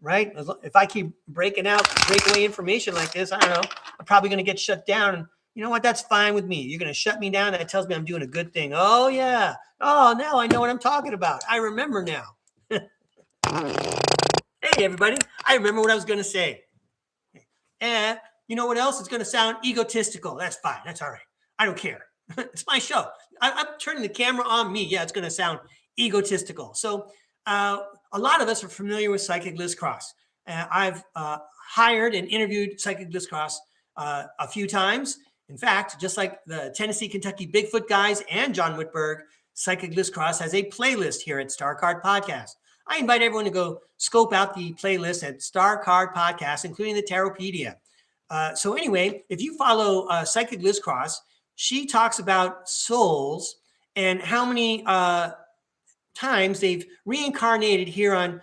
right? If I keep breaking out breakaway information like this, I don't know, I'm probably going to get shut down. And you know what? That's fine with me. You're going to shut me down. That tells me I'm doing a good thing. Oh, yeah. Oh, now I know what I'm talking about. I remember now. Hey, everybody. I remember what I was going to say. And you know what else? It's going to sound egotistical. That's fine. That's all right. I don't care. It's my show. I'm turning the camera on me. Yeah, it's going to sound egotistical. So a lot of us are familiar with Psychic Liz Cross. I've hired and interviewed Psychic Liz Cross a few times. In fact, just like the Tennessee, Kentucky Bigfoot guys and John Whitberg, Psychic Liz Cross has a playlist here at StarCard Podcast. I invite everyone to go scope out the playlist at StarCard Podcast, including the Tarotpedia. So anyway, if you follow Psychic Liz Cross, she talks about souls and how many times they've reincarnated here on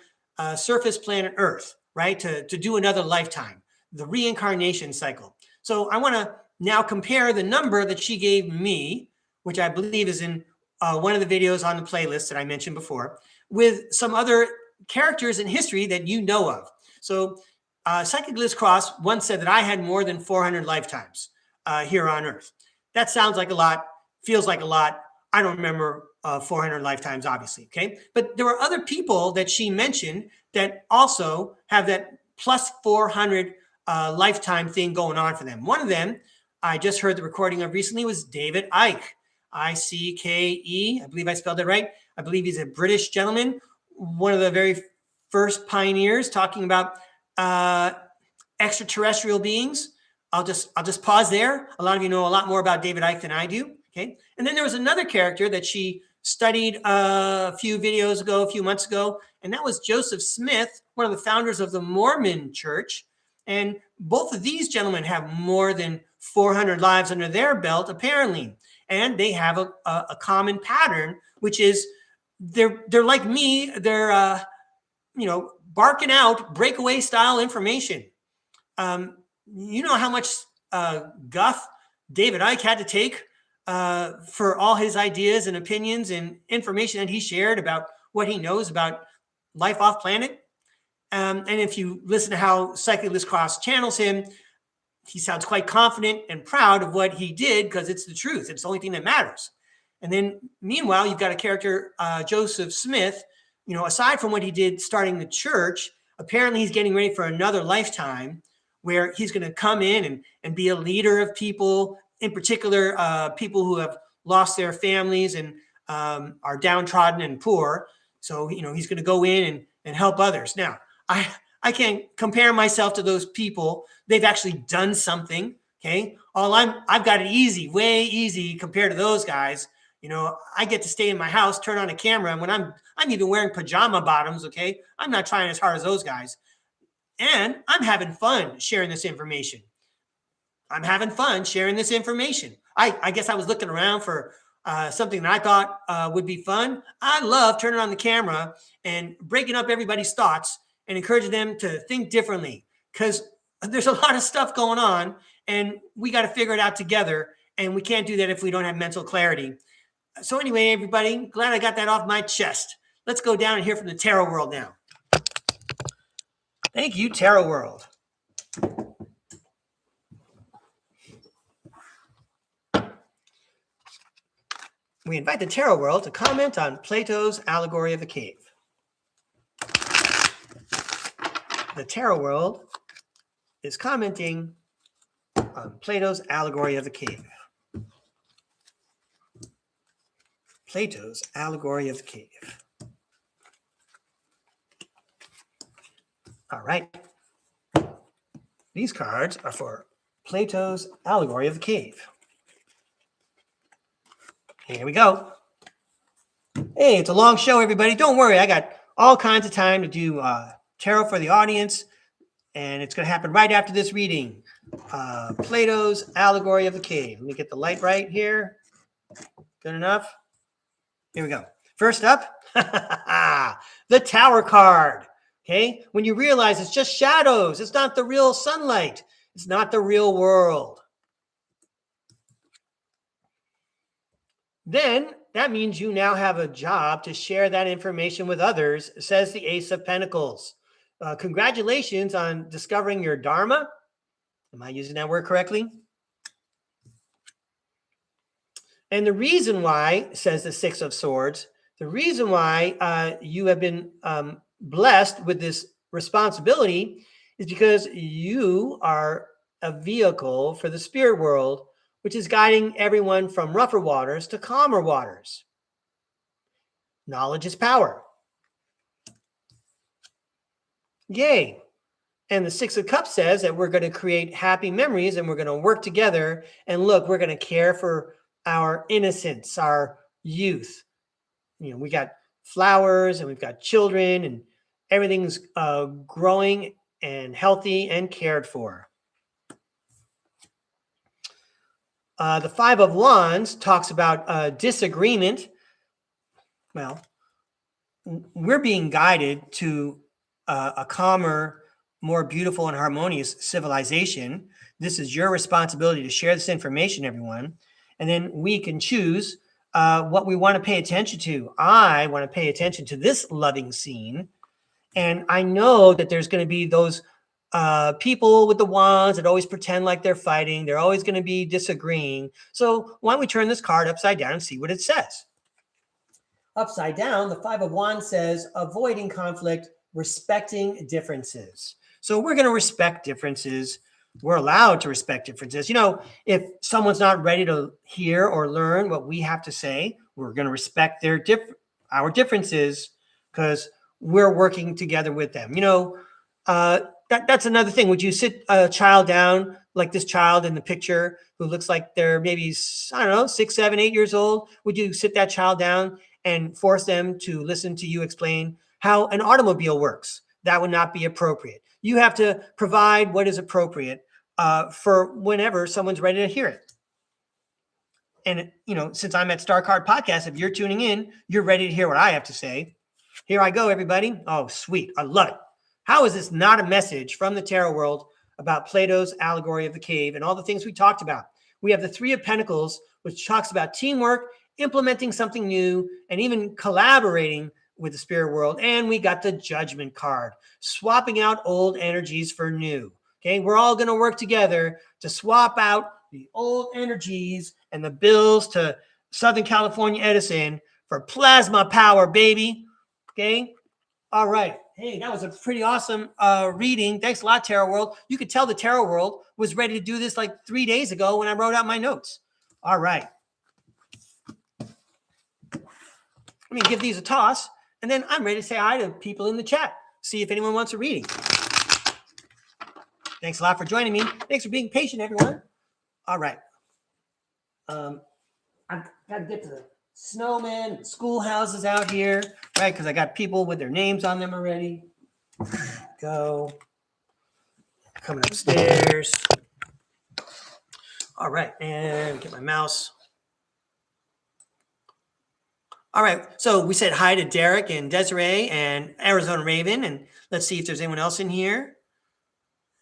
surface planet Earth, right? To do another lifetime, the reincarnation cycle. So I want to now compare the number that she gave me, which I believe is in one of the videos on the playlist that I mentioned before, with some other characters in history that you know of. So Psychic Liz Cross once said that I had more than 400 lifetimes here on Earth. That sounds like a lot, feels like a lot. I don't remember 400 lifetimes, obviously, okay? But there were other people that she mentioned that also have that plus 400 lifetime thing going on for them. One of them, I just heard the recording of recently, was David Icke, I-C-K-E. I believe I spelled it right. I believe he's a British gentleman, one of the very first pioneers talking about extraterrestrial beings. I'll just pause there. A lot of you know a lot more about David Icke than I do. Okay. And then there was another character that she studied a few months ago, and that was Joseph Smith, one of the founders of the Mormon Church. And both of these gentlemen have more than 400 lives under their belt, apparently. And they have a common pattern, which is they're like me. They're barking out breakaway style information. You know how much guff David Icke had to take for all his ideas and opinions and information that he shared about what he knows about life off planet. And if you listen to how Psychic Liz Cross channels him, he sounds quite confident and proud of what he did because it's the truth. It's the only thing that matters. And then meanwhile, you've got a character, Joseph Smith, aside from what he did starting the church, apparently he's getting ready for another lifetime where he's going to come in and be a leader of people, in particular, people who have lost their families and are downtrodden and poor. So, he's going to go in and help others. Now, I can't compare myself to those people. They've actually done something. Okay. I've got it easy, way easy compared to those guys. I get to stay in my house, turn on a camera. And when I'm even wearing pajama bottoms. Okay. I'm not trying as hard as those guys. And I'm having fun sharing this information. I guess I was looking around for something that I thought would be fun. I love turning on the camera and breaking up everybody's thoughts and encouraging them to think differently, because there's a lot of stuff going on and we got to figure it out together. And we can't do that if we don't have mental clarity. So anyway, everybody, glad I got that off my chest. Let's go down and hear from the Tarot World now. Thank you, Tarot World. We invite the Tarot World to comment on Plato's Allegory of the Cave. The Tarot World is commenting on Plato's Allegory of the Cave. Plato's Allegory of the Cave. All right. These cards are for Plato's Allegory of the Cave. Here we go. Hey, it's a long show, everybody. Don't worry. I got all kinds of time to do tarot for the audience, and it's going to happen right after this reading. Plato's Allegory of the Cave. Let me get the light right here. Good enough? Here we go. First up, the Tower card. Okay? When you realize it's just shadows, it's not the real sunlight, it's not the real world. Then that means you now have a job to share that information with others, says the Ace of Pentacles. Congratulations on discovering your Dharma. Am I using that word correctly? And the reason why, says the Six of Swords, the reason why you have been blessed with this responsibility is because you are a vehicle for the spirit world, which is guiding everyone from rougher waters to calmer waters. Knowledge is power. Yay. And the Six of Cups says that we're going to create happy memories and we're going to work together. And look, we're going to care for our innocence, our youth. You know, we got flowers and we've got children and everything's growing and healthy and cared for. The Five of Wands talks about disagreement. Well, we're being guided to a calmer, more beautiful and harmonious civilization. This is your responsibility to share this information, everyone. And then we can choose what we want to pay attention to. I want to pay attention to this loving scene. And I know that there's going to be those people with the wands that always pretend like they're fighting. They're always going to be disagreeing. So why don't we turn this card upside down and see what it says? Upside down, the Five of Wands says, avoiding conflict, respecting differences. So we're going to respect differences. We're allowed to respect differences. You know, if someone's not ready to hear or learn what we have to say, we're going to respect our differences because we're working together with them. You know, that's another thing. Would you sit a child down like this child in the picture who looks like they're maybe, I don't know, 6, 7, 8 years old? Would you sit that child down and force them to listen to you explain how an automobile works? That would not be appropriate. You have to provide what is appropriate for whenever someone's ready to hear it. And, you know, since I'm at StarCard Podcast, if you're tuning in, you're ready to hear what I have to say. Here I go, everybody. Oh, sweet. I love it. How is this not a message from the tarot world about Plato's Allegory of the Cave and all the things we talked about? We have the Three of Pentacles, which talks about teamwork, implementing something new, and even collaborating with the spirit world. And we got the Judgment card, swapping out old energies for new. Okay, we're all going to work together to swap out the old energies and the bills to Southern California Edison for plasma power, baby. Okay, all right. Hey, that was a pretty awesome reading. Thanks a lot, Tarot World. You could tell the Tarot World was ready to do this like 3 days ago when I wrote out my notes. All right. Let me give these a toss, and then I'm ready to say hi to people in the chat. See if anyone wants a reading. Thanks a lot for joining me. Thanks for being patient, everyone. All right. I've got to get to the snowmen and schoolhouses out here, right? Because I got people with their names on them already. Go. Coming upstairs. All right. And get my mouse. All right, so we said hi to Derek and Desiree and Arizona Raven, and let's see if there's anyone else in here.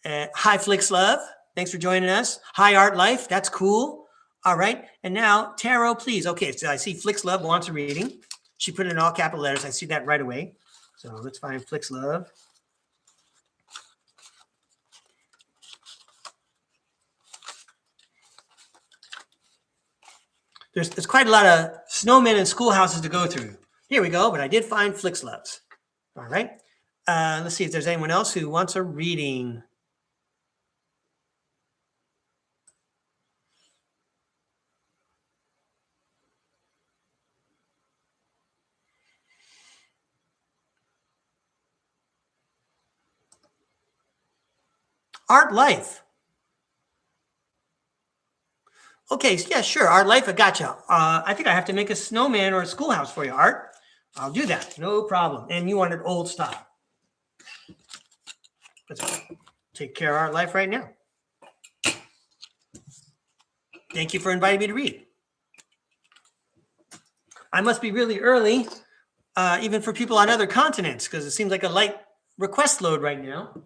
Hi, Flix Love. Thanks for joining us. Hi, Art Life. That's cool. All right, and now Tarot, please. Okay, so I see Flix Love wants a reading. She put it in all capital letters. I see that right away. So let's find Flix Love. There's quite a lot of snowmen and schoolhouses to go through. Here we go, but I did find Flix Loves. All right. Let's see if there's anyone else who wants a reading. Art life. Okay, yeah, sure. Art life, I gotcha. I think I have to make a snowman or a schoolhouse for you, Art. I'll do that, no problem. And you want it old style. Let's take care of Art life right now. Thank you for inviting me to read. I must be really early, even for people on other continents, because it seems like a light request load right now.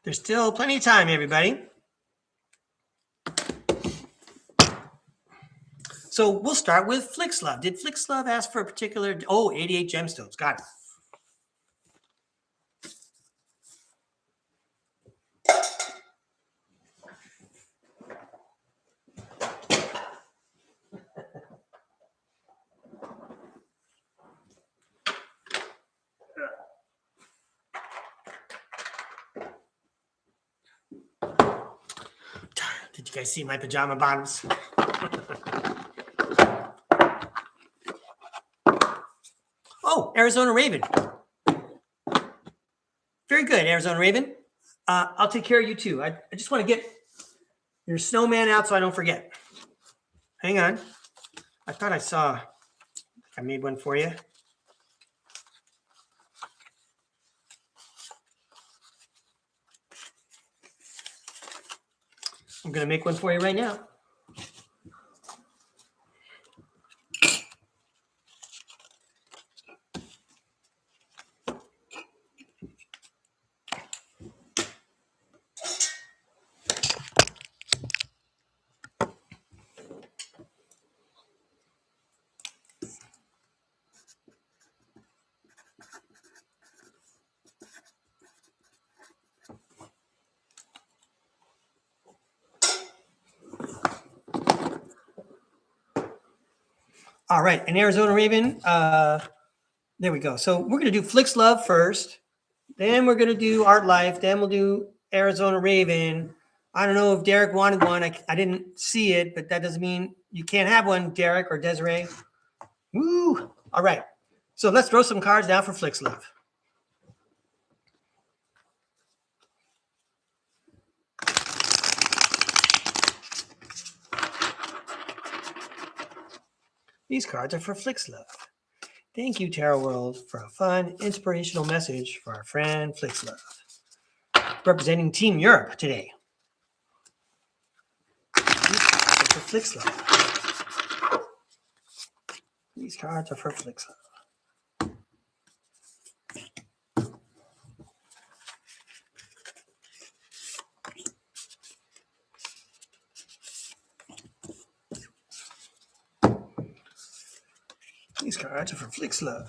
There's still plenty of time, everybody. So we'll start with Flixlove. Did Flixlove ask for a particular? Oh, 88 gemstones. Got it. Did you guys see my pajama bottoms? Oh, Arizona Raven. Very good, Arizona Raven. I'll take care of you too. I just want to get your snowman out so I don't forget. Hang on. I thought I made one for you. I'm going to make one for you right now. All right, and Arizona Raven, there we go. So we're going to do Flixlove first, then we're going to do Art Life, then we'll do Arizona Raven. I don't know if Derek wanted one. I didn't see it, but that doesn't mean you can't have one, Derek or Desiree. Woo! All right, so let's throw some cards down for Flixlove. These cards are for Flixlove. Thank you, Tarot World, for a fun, inspirational message for our friend Flixlove. Representing Team Europe today. These cards are for Flixlove. These cards are for Flixlove. These cards are for Flixlove.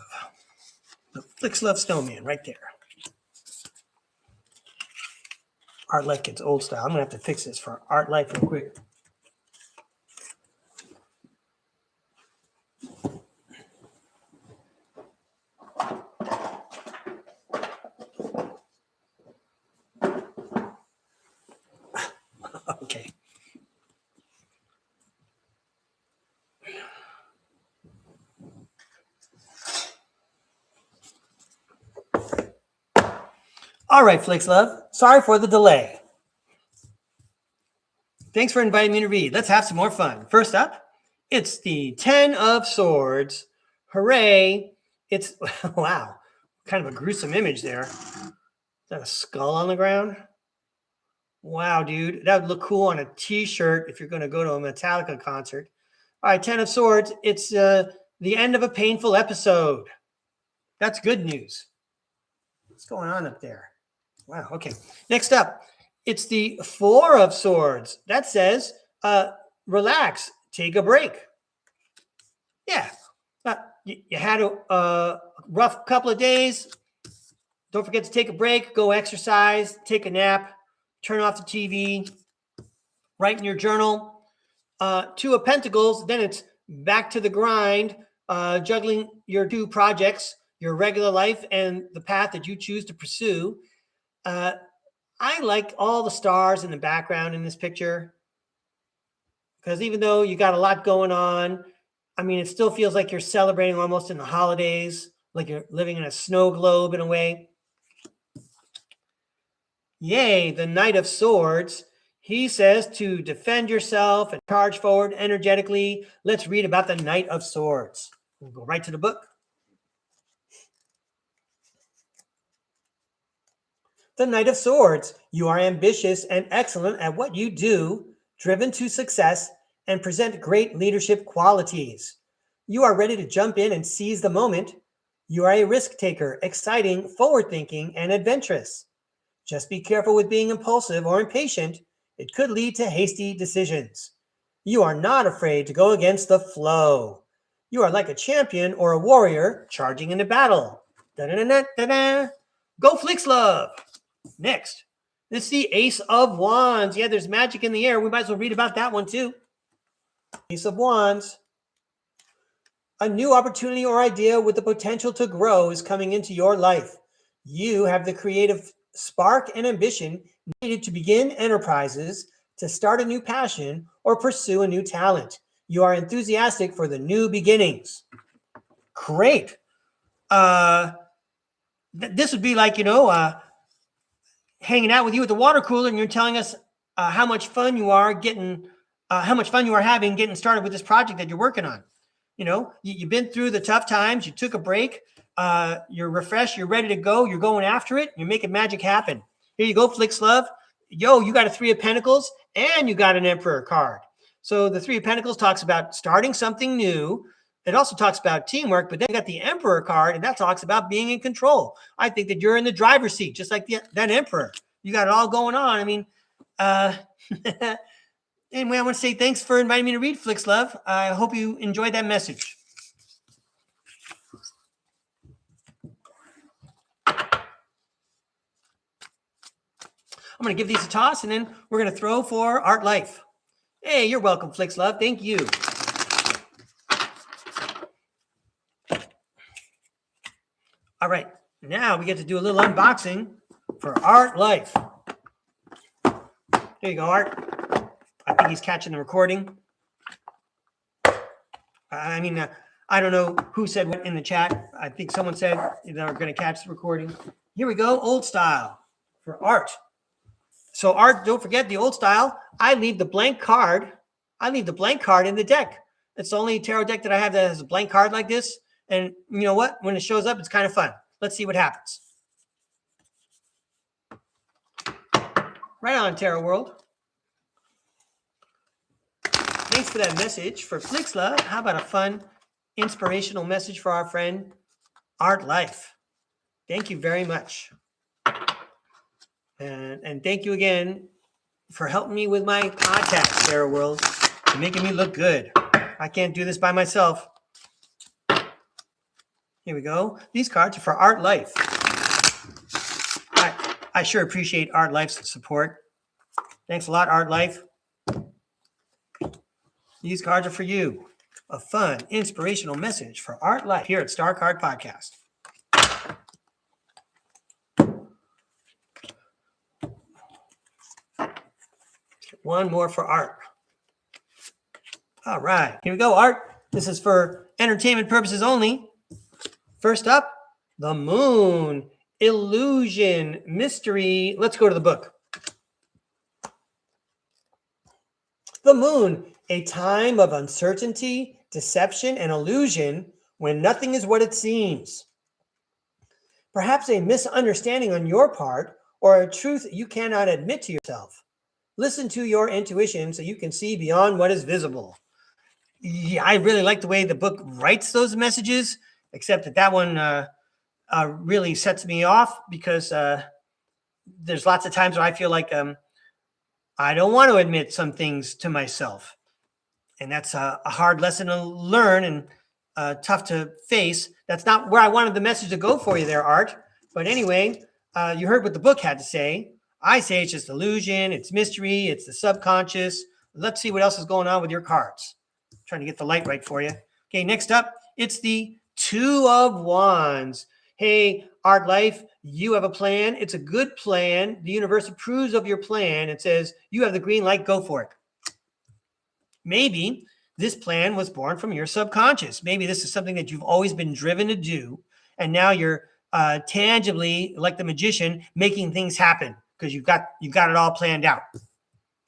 The Flixlove snowman right there. Art Life gets old style. I'm going to have to fix this for Art Life real quick. Okay. All right, Flixlove. Sorry for the delay. Thanks for inviting me to read. Let's have some more fun. First up, it's the 10 of Swords. Hooray. It's, wow, kind of a gruesome image there. Is that a skull on the ground? Wow, dude. That would look cool on a t-shirt if you're going to go to a Metallica concert. All right, 10 of Swords. It's the end of a painful episode. That's good news. What's going on up there? Wow, okay. Next up, it's the 4 of Swords. That says, relax, take a break. Yeah, you had a rough couple of days. Don't forget to take a break, go exercise, take a nap, turn off the TV, write in your journal. 2 of Pentacles, then it's back to the grind, juggling your 2 projects, your regular life and the path that you choose to pursue. I like all the stars in the background in this picture. Because even though you got a lot going on, I mean, it still feels like you're celebrating almost in the holidays, like you're living in a snow globe in a way. Yay, the Knight of Swords. He says to defend yourself and charge forward energetically. Let's read about the Knight of Swords. We'll go right to the book. The Knight of Swords. You are ambitious and excellent at what you do, driven to success, and present great leadership qualities. You are ready to jump in and seize the moment. You are a risk taker, exciting, forward-thinking, and adventurous. Just be careful with being impulsive or impatient. It could lead to hasty decisions. You are not afraid to go against the flow. You are like a champion or a warrior charging into battle. Da-da-da-da-da-da. Go Flixlove! Next, this is the Ace of Wands. Yeah, there's magic in the air. We might as well read about that one too. Ace of Wands. A new opportunity or idea with the potential to grow is coming into your life. You have the creative spark and ambition needed to begin enterprises, to start a new passion, or pursue a new talent. You are enthusiastic for the new beginnings. Great. This would be like, hanging out with you at the water cooler, and you're telling us how much fun you are having getting started with this project that you're working on. You've been through the tough times. You took a break. You're refreshed. You're ready to go. You're going after it. You're making magic happen. Here you go, Flixlove. Yo, you got a 3 of Pentacles and you got an Emperor card. So the 3 of Pentacles talks about starting something new. It also talks about teamwork, but then you got the Emperor card, and that talks about being in control. I think that you're in the driver's seat, just like that Emperor. You got it all going on. I mean, anyway, I want to say thanks for inviting me to read, Flixlove. I hope you enjoyed that message. I'm going to give these a toss, and then we're going to throw for Art Life. Hey, you're welcome, Flixlove. Thank you. All right, now we get to do a little unboxing for Art Life. There you go, Art. I think he's catching the recording. I don't know who said what in the chat. I think someone said they're going to catch the recording. Here we go, old style for Art. So Art, don't forget the old style. I leave the blank card. in the deck. It's the only tarot deck that I have that has a blank card like this. And you know what? When it shows up, it's kind of fun. Let's see what happens. Right on, Tarot World. Thanks for that message for Flixlove. How about a fun, inspirational message for our friend, Art Life? Thank you very much. And thank you again for helping me with my podcast, Tarot World, and making me look good. I can't do this by myself. Here we go. These cards are for Art Life. I sure appreciate Art Life's support. Thanks a lot, Art Life. These cards are for you. A fun, inspirational message for Art Life here at StarCard Podcast. One more for Art. All right, here we go, Art. This is for entertainment purposes only. First up, the Moon, illusion, mystery. Let's go to the book. The Moon, a time of uncertainty, deception, and illusion when nothing is what it seems. Perhaps a misunderstanding on your part or a truth you cannot admit to yourself. Listen to your intuition so you can see beyond what is visible. Yeah, I really like the way the book writes those messages, except that one really sets me off because there's lots of times where I feel like I don't want to admit some things to myself. And that's a hard lesson to learn and tough to face. That's not where I wanted the message to go for you there, Art. But anyway, you heard what the book had to say. I say it's just illusion, it's mystery, it's the subconscious. Let's see what else is going on with your cards. Trying to get the light right for you. Okay, next up, it's the 2 of Wands. Hey, Art Life, you have a plan. It's a good plan. The universe approves of your plan. It says you have the green light. Go for it. Maybe this plan was born from your subconscious. Maybe this is something that you've always been driven to do, and now you're tangibly, like the magician, making things happen because you've got it all planned out,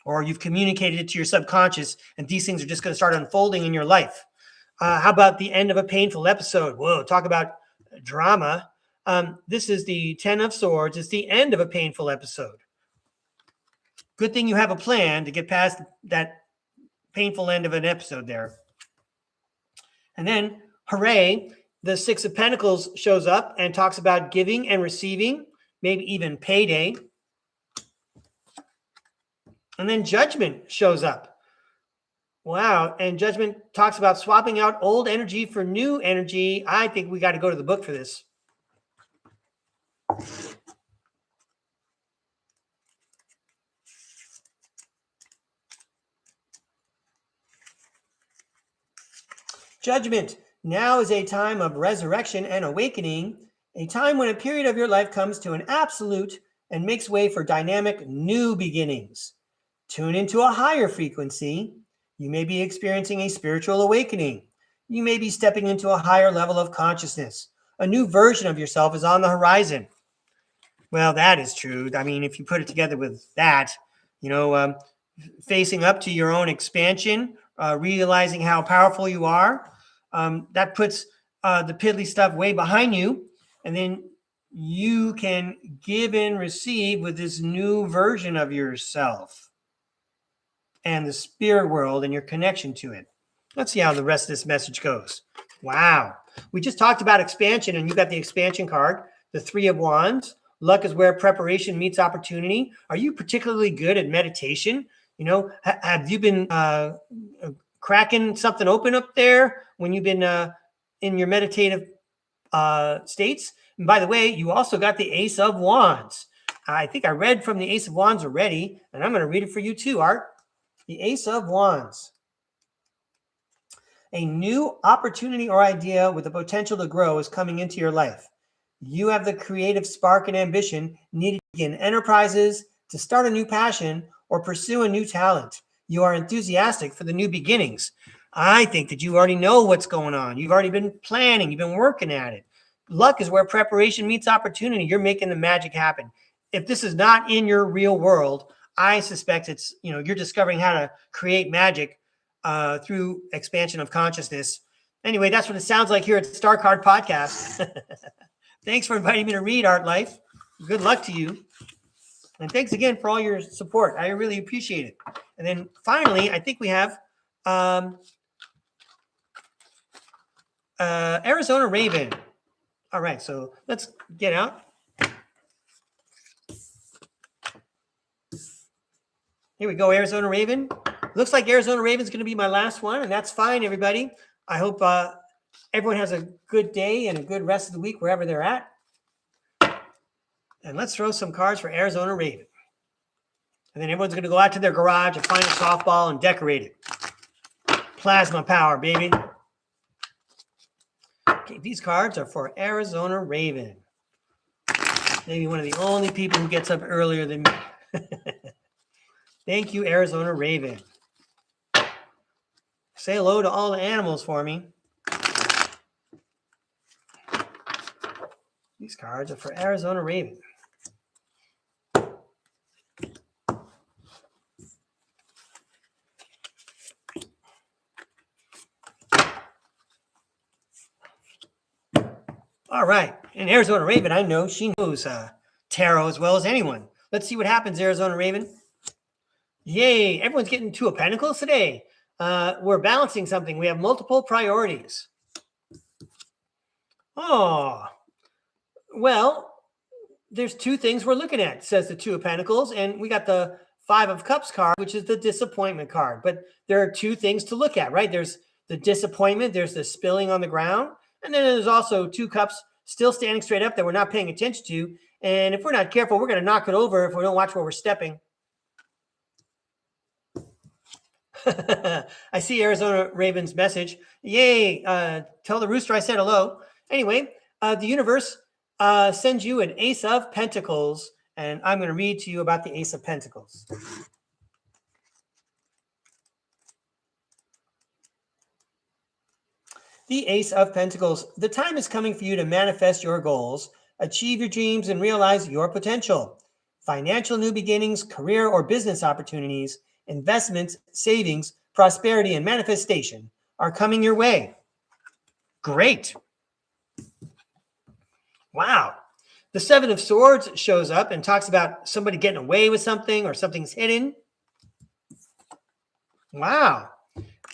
or you've communicated it to your subconscious, and these things are just going to start unfolding in your life. How about the end of a painful episode? Whoa, talk about drama. This is the 10 of Swords. It's the end of a painful episode. Good thing you have a plan to get past that painful end of an episode there. And then, hooray, the Six of Pentacles shows up and talks about giving and receiving, maybe even payday. And then Judgment shows up. Wow. And Judgment talks about swapping out old energy for new energy. I think we got to go to the book for this. Judgment. Now is a time of resurrection and awakening, a time when a period of your life comes to an absolute and makes way for dynamic new beginnings. Tune into a higher frequency. You may be experiencing a spiritual awakening. You may be stepping into a higher level of consciousness. A new version of yourself is on the horizon. Well, that is true. I mean, if you put it together with that, facing up to your own expansion, realizing how powerful you are, that puts the piddly stuff way behind you. And then you can give and receive with this new version of yourself and the spirit world and your connection to it. Let's see how the rest of this message goes. Wow. We just talked about expansion, and you got the expansion card, the Three of Wands. Luck is where preparation meets opportunity. Are you particularly good at meditation? Have you been cracking something open up there when you've been in your meditative states? And by the way, you also got the Ace of Wands. I think I read from the Ace of Wands already, and I'm going to read it for you too, Art. The Ace of Wands. A new opportunity or idea with the potential to grow is coming into your life. You have the creative spark and ambition needed to begin enterprises, to start a new passion, or pursue a new talent. You are enthusiastic for the new beginnings. I think that you already know what's going on. You've already been planning. You've been working at it. Luck is where preparation meets opportunity. You're making the magic happen. If this is not in your real world, I suspect it's, you're discovering how to create magic through expansion of consciousness. Anyway, that's what it sounds like here at the StarCard Podcast. Thanks for inviting me to read, Art Life. Good luck to you. And thanks again for all your support. I really appreciate it. And then finally, I think we have Arizona Raven. All right, so let's get out. Here we go, Arizona Raven. Looks like Arizona Raven is going to be my last one, and that's fine, everybody. I hope everyone has a good day and a good rest of the week wherever they're at. And let's throw some cards for Arizona Raven. And then everyone's going to go out to their garage and find a softball and decorate it. Plasma power, baby. Okay, these cards are for Arizona Raven. Maybe one of the only people who gets up earlier than me. Thank you, Arizona Raven. Say hello to all the animals for me. These cards are for Arizona Raven. All right. And Arizona Raven, I know she knows tarot as well as anyone. Let's see what happens, Arizona Raven. Yay. Everyone's getting Two of Pentacles today. We're balancing something. We have multiple priorities. Oh, well, there's two things we're looking at, says the Two of Pentacles. And we got the Five of Cups card, which is the disappointment card. But there are two things to look at, right? There's the disappointment. There's the spilling on the ground. And then there's also two cups still standing straight up that we're not paying attention to. And if we're not careful, we're going to knock it over if we don't watch where we're stepping. I see Arizona Raven's message. Yay. Tell the rooster I said hello. Anyway, the universe sends you an Ace of Pentacles. And I'm going to read to you about the Ace of Pentacles. The Ace of Pentacles. The time is coming for you to manifest your goals, achieve your dreams, and realize your potential. Financial new beginnings, career or business opportunities, investments, savings, prosperity, and manifestation are coming your way. Great. Wow. The Seven of Swords shows up and talks about somebody getting away with something or something's hidden. Wow.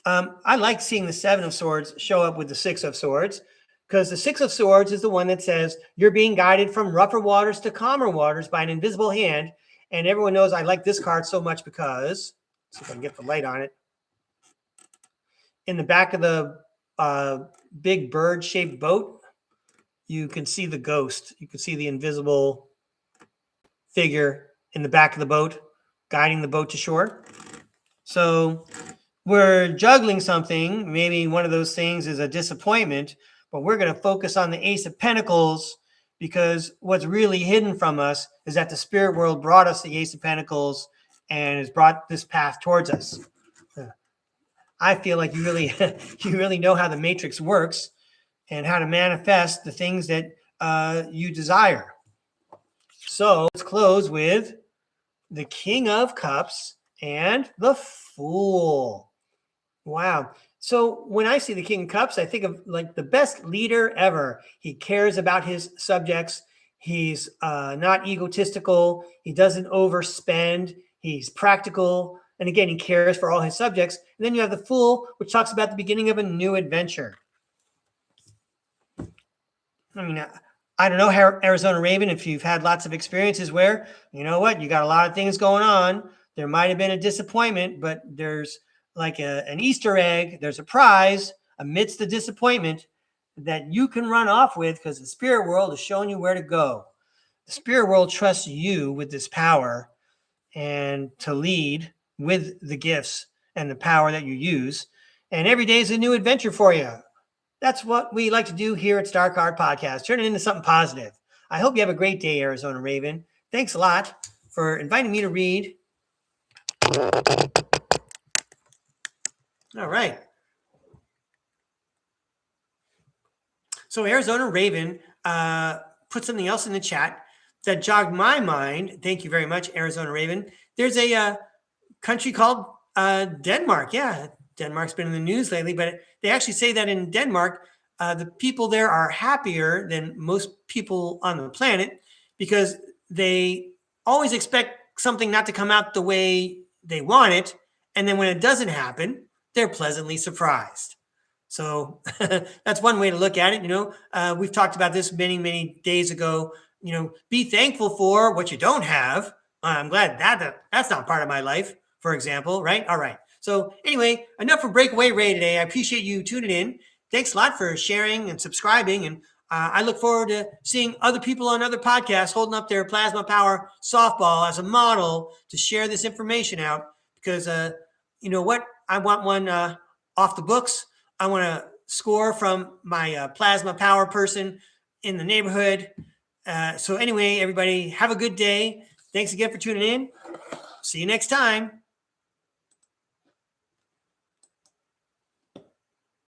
I like seeing the Seven of Swords show up with the Six of Swords, because the Six of Swords is the one that says you're being guided from rougher waters to calmer waters by an invisible hand. And everyone knows I like this card so much because, let's see if I can get the light on it. In the back of the big bird-shaped boat, you can see the ghost. You can see the invisible figure in the back of the boat guiding the boat to shore. So we're juggling something. Maybe one of those things is a disappointment, but we're going to focus on the Ace of Pentacles, because what's really hidden from us is that the spirit world brought us the Ace of Pentacles and has brought this path towards us. I feel like you really know how the matrix works and how to manifest the things that you desire. So let's close with the King of Cups and the Fool. Wow. So when I see the King of Cups, I think of like the best leader ever. He cares about his subjects. He's not egotistical. He doesn't overspend. He's practical. And again, he cares for all his subjects. And then you have the Fool, which talks about the beginning of a new adventure. I mean, I don't know, Arizona Raven, if you've had lots of experiences where, you know what, you got a lot of things going on. There might have been a disappointment, but there's like an Easter egg. There's a prize amidst the disappointment that you can run off with, because the spirit world is showing you where to go. The spirit world trusts you with this power and to lead with the gifts and the power that you use. And every day is a new adventure for you. That's what we like to do here at StarCard Podcast. Turn it into something positive. I hope you have a great day, Arizona Raven. Thanks a lot for inviting me to read. All right. So Arizona Raven put something else in the chat that jogged my mind. Thank you very much, Arizona Raven. There's a country called Denmark. Yeah, Denmark's been in the news lately, but they actually say that in Denmark, the people there are happier than most people on the planet, because they always expect something not to come out the way they want it. And then when it doesn't happen, they're pleasantly surprised. So that's one way to look at it. You know, we've talked about this many, many days ago. You know, be thankful for what you don't have. I'm glad that's not part of my life, for example, right? All right. So anyway, enough for Breakaway Ray today. I appreciate you tuning in. Thanks a lot for sharing and subscribing. And I look forward to seeing other people on other podcasts holding up their plasma power softball as a model to share this information out, because you know what? I want one off the books. I want to score from my plasma power person in the neighborhood. So anyway, everybody, have a good day. Thanks again for tuning in. See you next time.